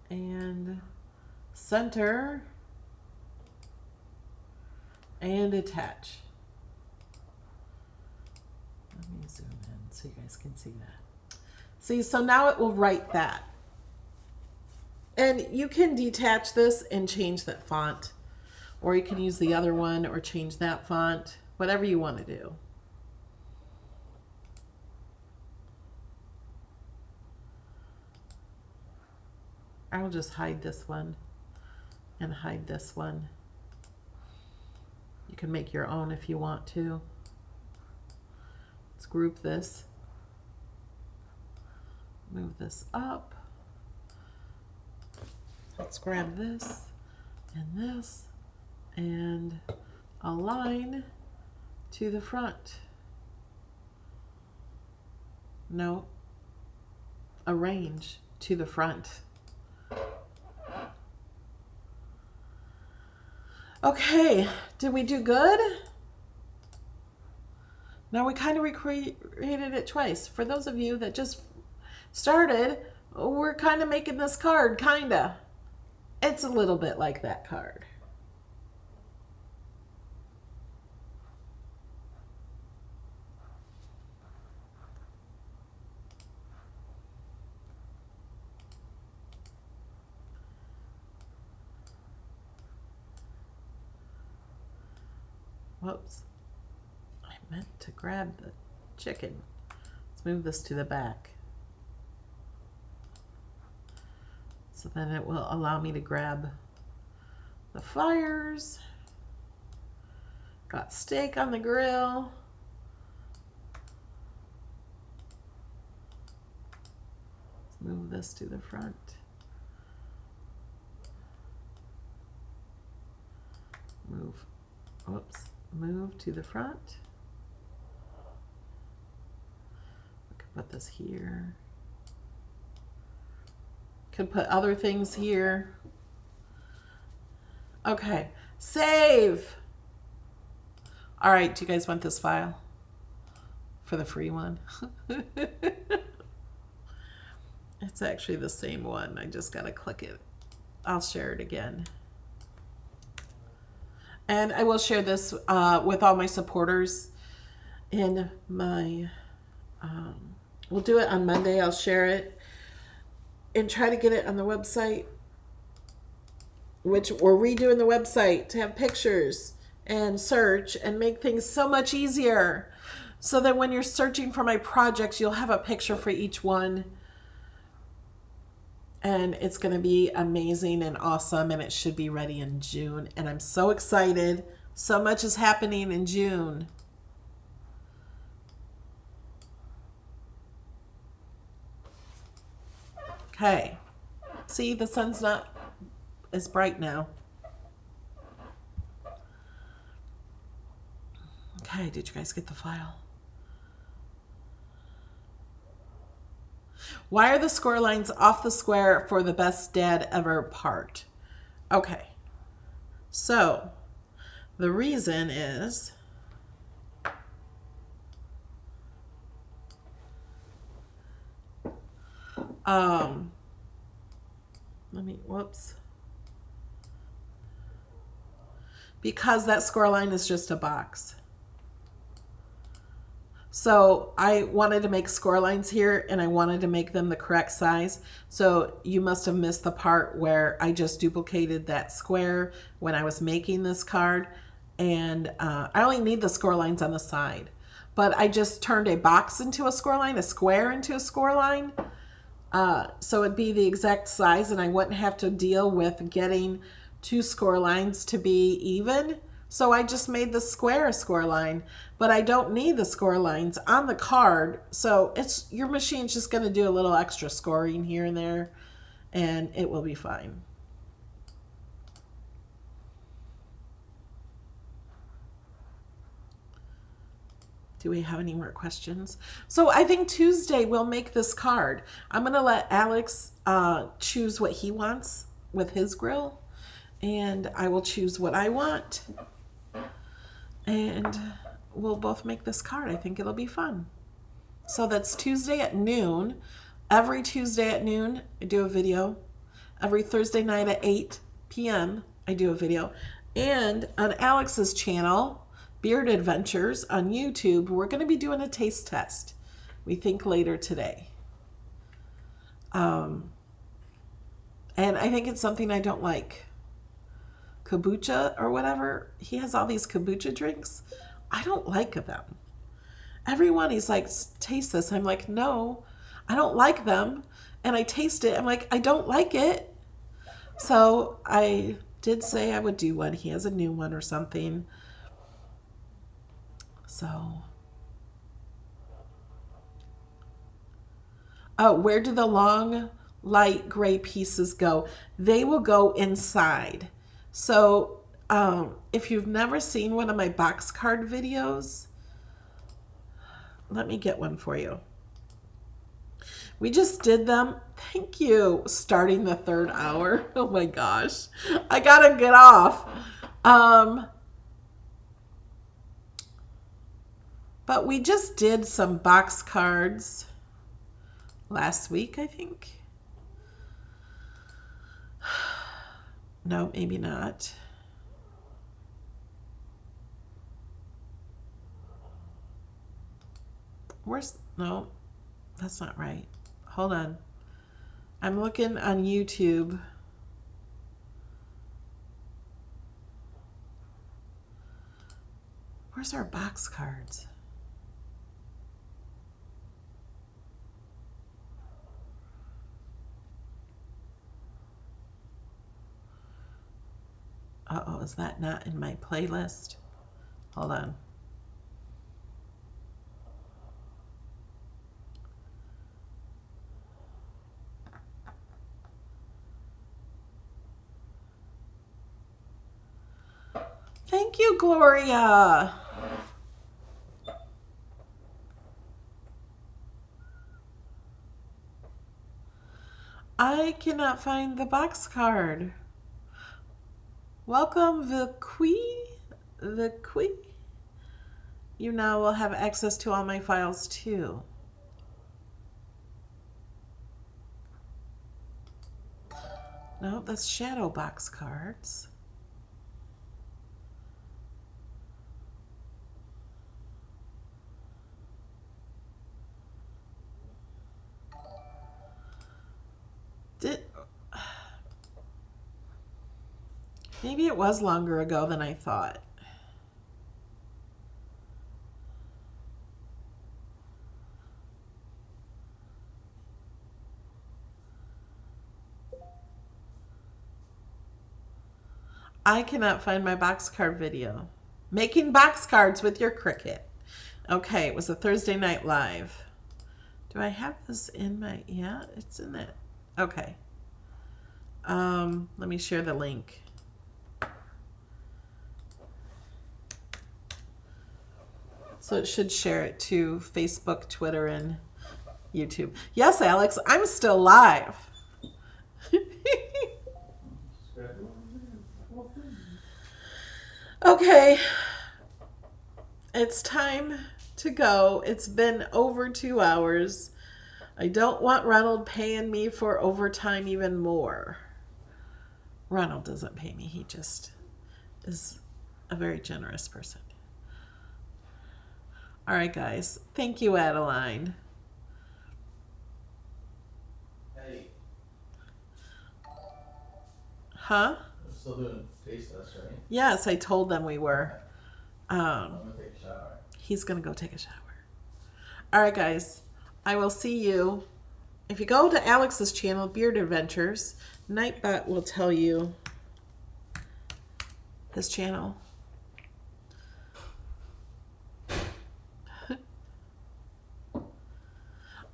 and center and attach. Let me zoom in so you guys can see that. See, so now it will write that. And you can detach this and change that font, or you can use the other one or change that font, whatever you want to do. I'll just hide this one and hide this one. You can make your own if you want to. Let's group this. Move this up. Let's grab this and align to the front. No, arrange to the front. Okay, did we do good? Now we kind of recreated it twice. For those of you that just started, we're kind of making this card, kinda. It's a little bit like that card. Whoops, I meant to grab the chicken. Let's move this to the back. So then it will allow me to grab the fires. Got steak on the grill. Let's move this to the front. Move to the front. I could put this here. Could put other things here. Okay, save. All right, do you guys want this file for the free one? It's actually the same one. I just gotta click it. I'll share it again. And I will share this with all my supporters in my, we'll do it on Monday. I'll share it and try to get it on the website, which we're redoing the website to have pictures and search and make things so much easier. So that when you're searching for my projects, you'll have a picture for each one. And it's going to be amazing and awesome, and it should be ready in June. And I'm so excited. So much is happening in June. Okay. See, the sun's not as bright now. Okay, did you guys get the file? Why are the score lines off the square for the best dad ever part? Okay, so the reason is because that score line is just a box. So I wanted to make score lines here, and I wanted to make them the correct size. So you must have missed the part where I just duplicated that square when I was making this card. And I only need the score lines on the side. But I just turned a box into a score line, a square into a score line. So it'd be the exact size, and I wouldn't have to deal with getting two score lines to be even. So I just made the square a score line, but I don't need the score lines on the card. So it's your machine's just going to do a little extra scoring here and there, and it will be fine. Do we have any more questions? So I think Tuesday we'll make this card. I'm going to let Alex choose what he wants with his grill, and I will choose what I want. And we'll both make this card. I think it'll be fun. So that's Tuesday at noon. Every Tuesday at noon, I do a video. Every Thursday night at 8 p.m., I do a video. And on Alex's channel, Beard Adventures on YouTube, we're going to be doing a taste test. We think later today. And I think it's something I don't like. Kombucha or whatever. He has all these kombucha drinks. I don't like them. Everyone, he's like, taste this. I'm like, no, I don't like them. And I taste it. I'm like, I don't like it. So I did say I would do one. He has a new one or something. So. Oh, where do the long light gray pieces go? They will go inside. So if you've never seen one of my box card videos, let me get one for you. We just did them. Thank you. Starting the 3rd hour. Oh my gosh. I gotta get off. But we just did some box cards last week, I think. No, maybe not. No, that's not right. Hold on. I'm looking on YouTube. Where's our box cards? Uh-oh, is that not in my playlist? Hold on. Thank you, Gloria. I cannot find the box card. Welcome, Viqui. You now will have access to all my files too. No, that's shadow box cards. Maybe it was longer ago than I thought. I cannot find my box card video. Making box cards with your Cricut. Okay, it was a Thursday night live. Do I have this in my, yeah, it's in it. Okay. Let me share the link. So it should share it to Facebook, Twitter, and YouTube. Yes, Alex, I'm still live. Okay. It's time to go. It's been over 2 hours. I don't want Ronald paying me for overtime even more. Ronald doesn't pay me. He just is a very generous person. All right, guys. Thank you, Adeline. Hey. Huh? We're still doing taste test, right? Yes, I told them we were. I'm gonna take a shower. He's going to go take a shower. All right, guys. I will see you. If you go to Alex's channel, Beard Adventures, Nightbot will tell you his channel.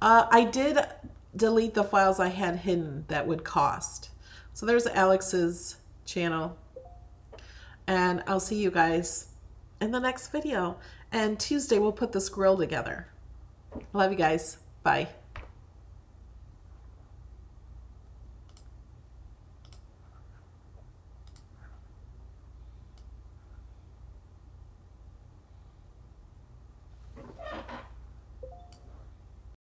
I did delete the files I had hidden that would cost. So there's Alex's channel. And I'll see you guys in the next video. And Tuesday we'll put this grill together. Love you guys. Bye.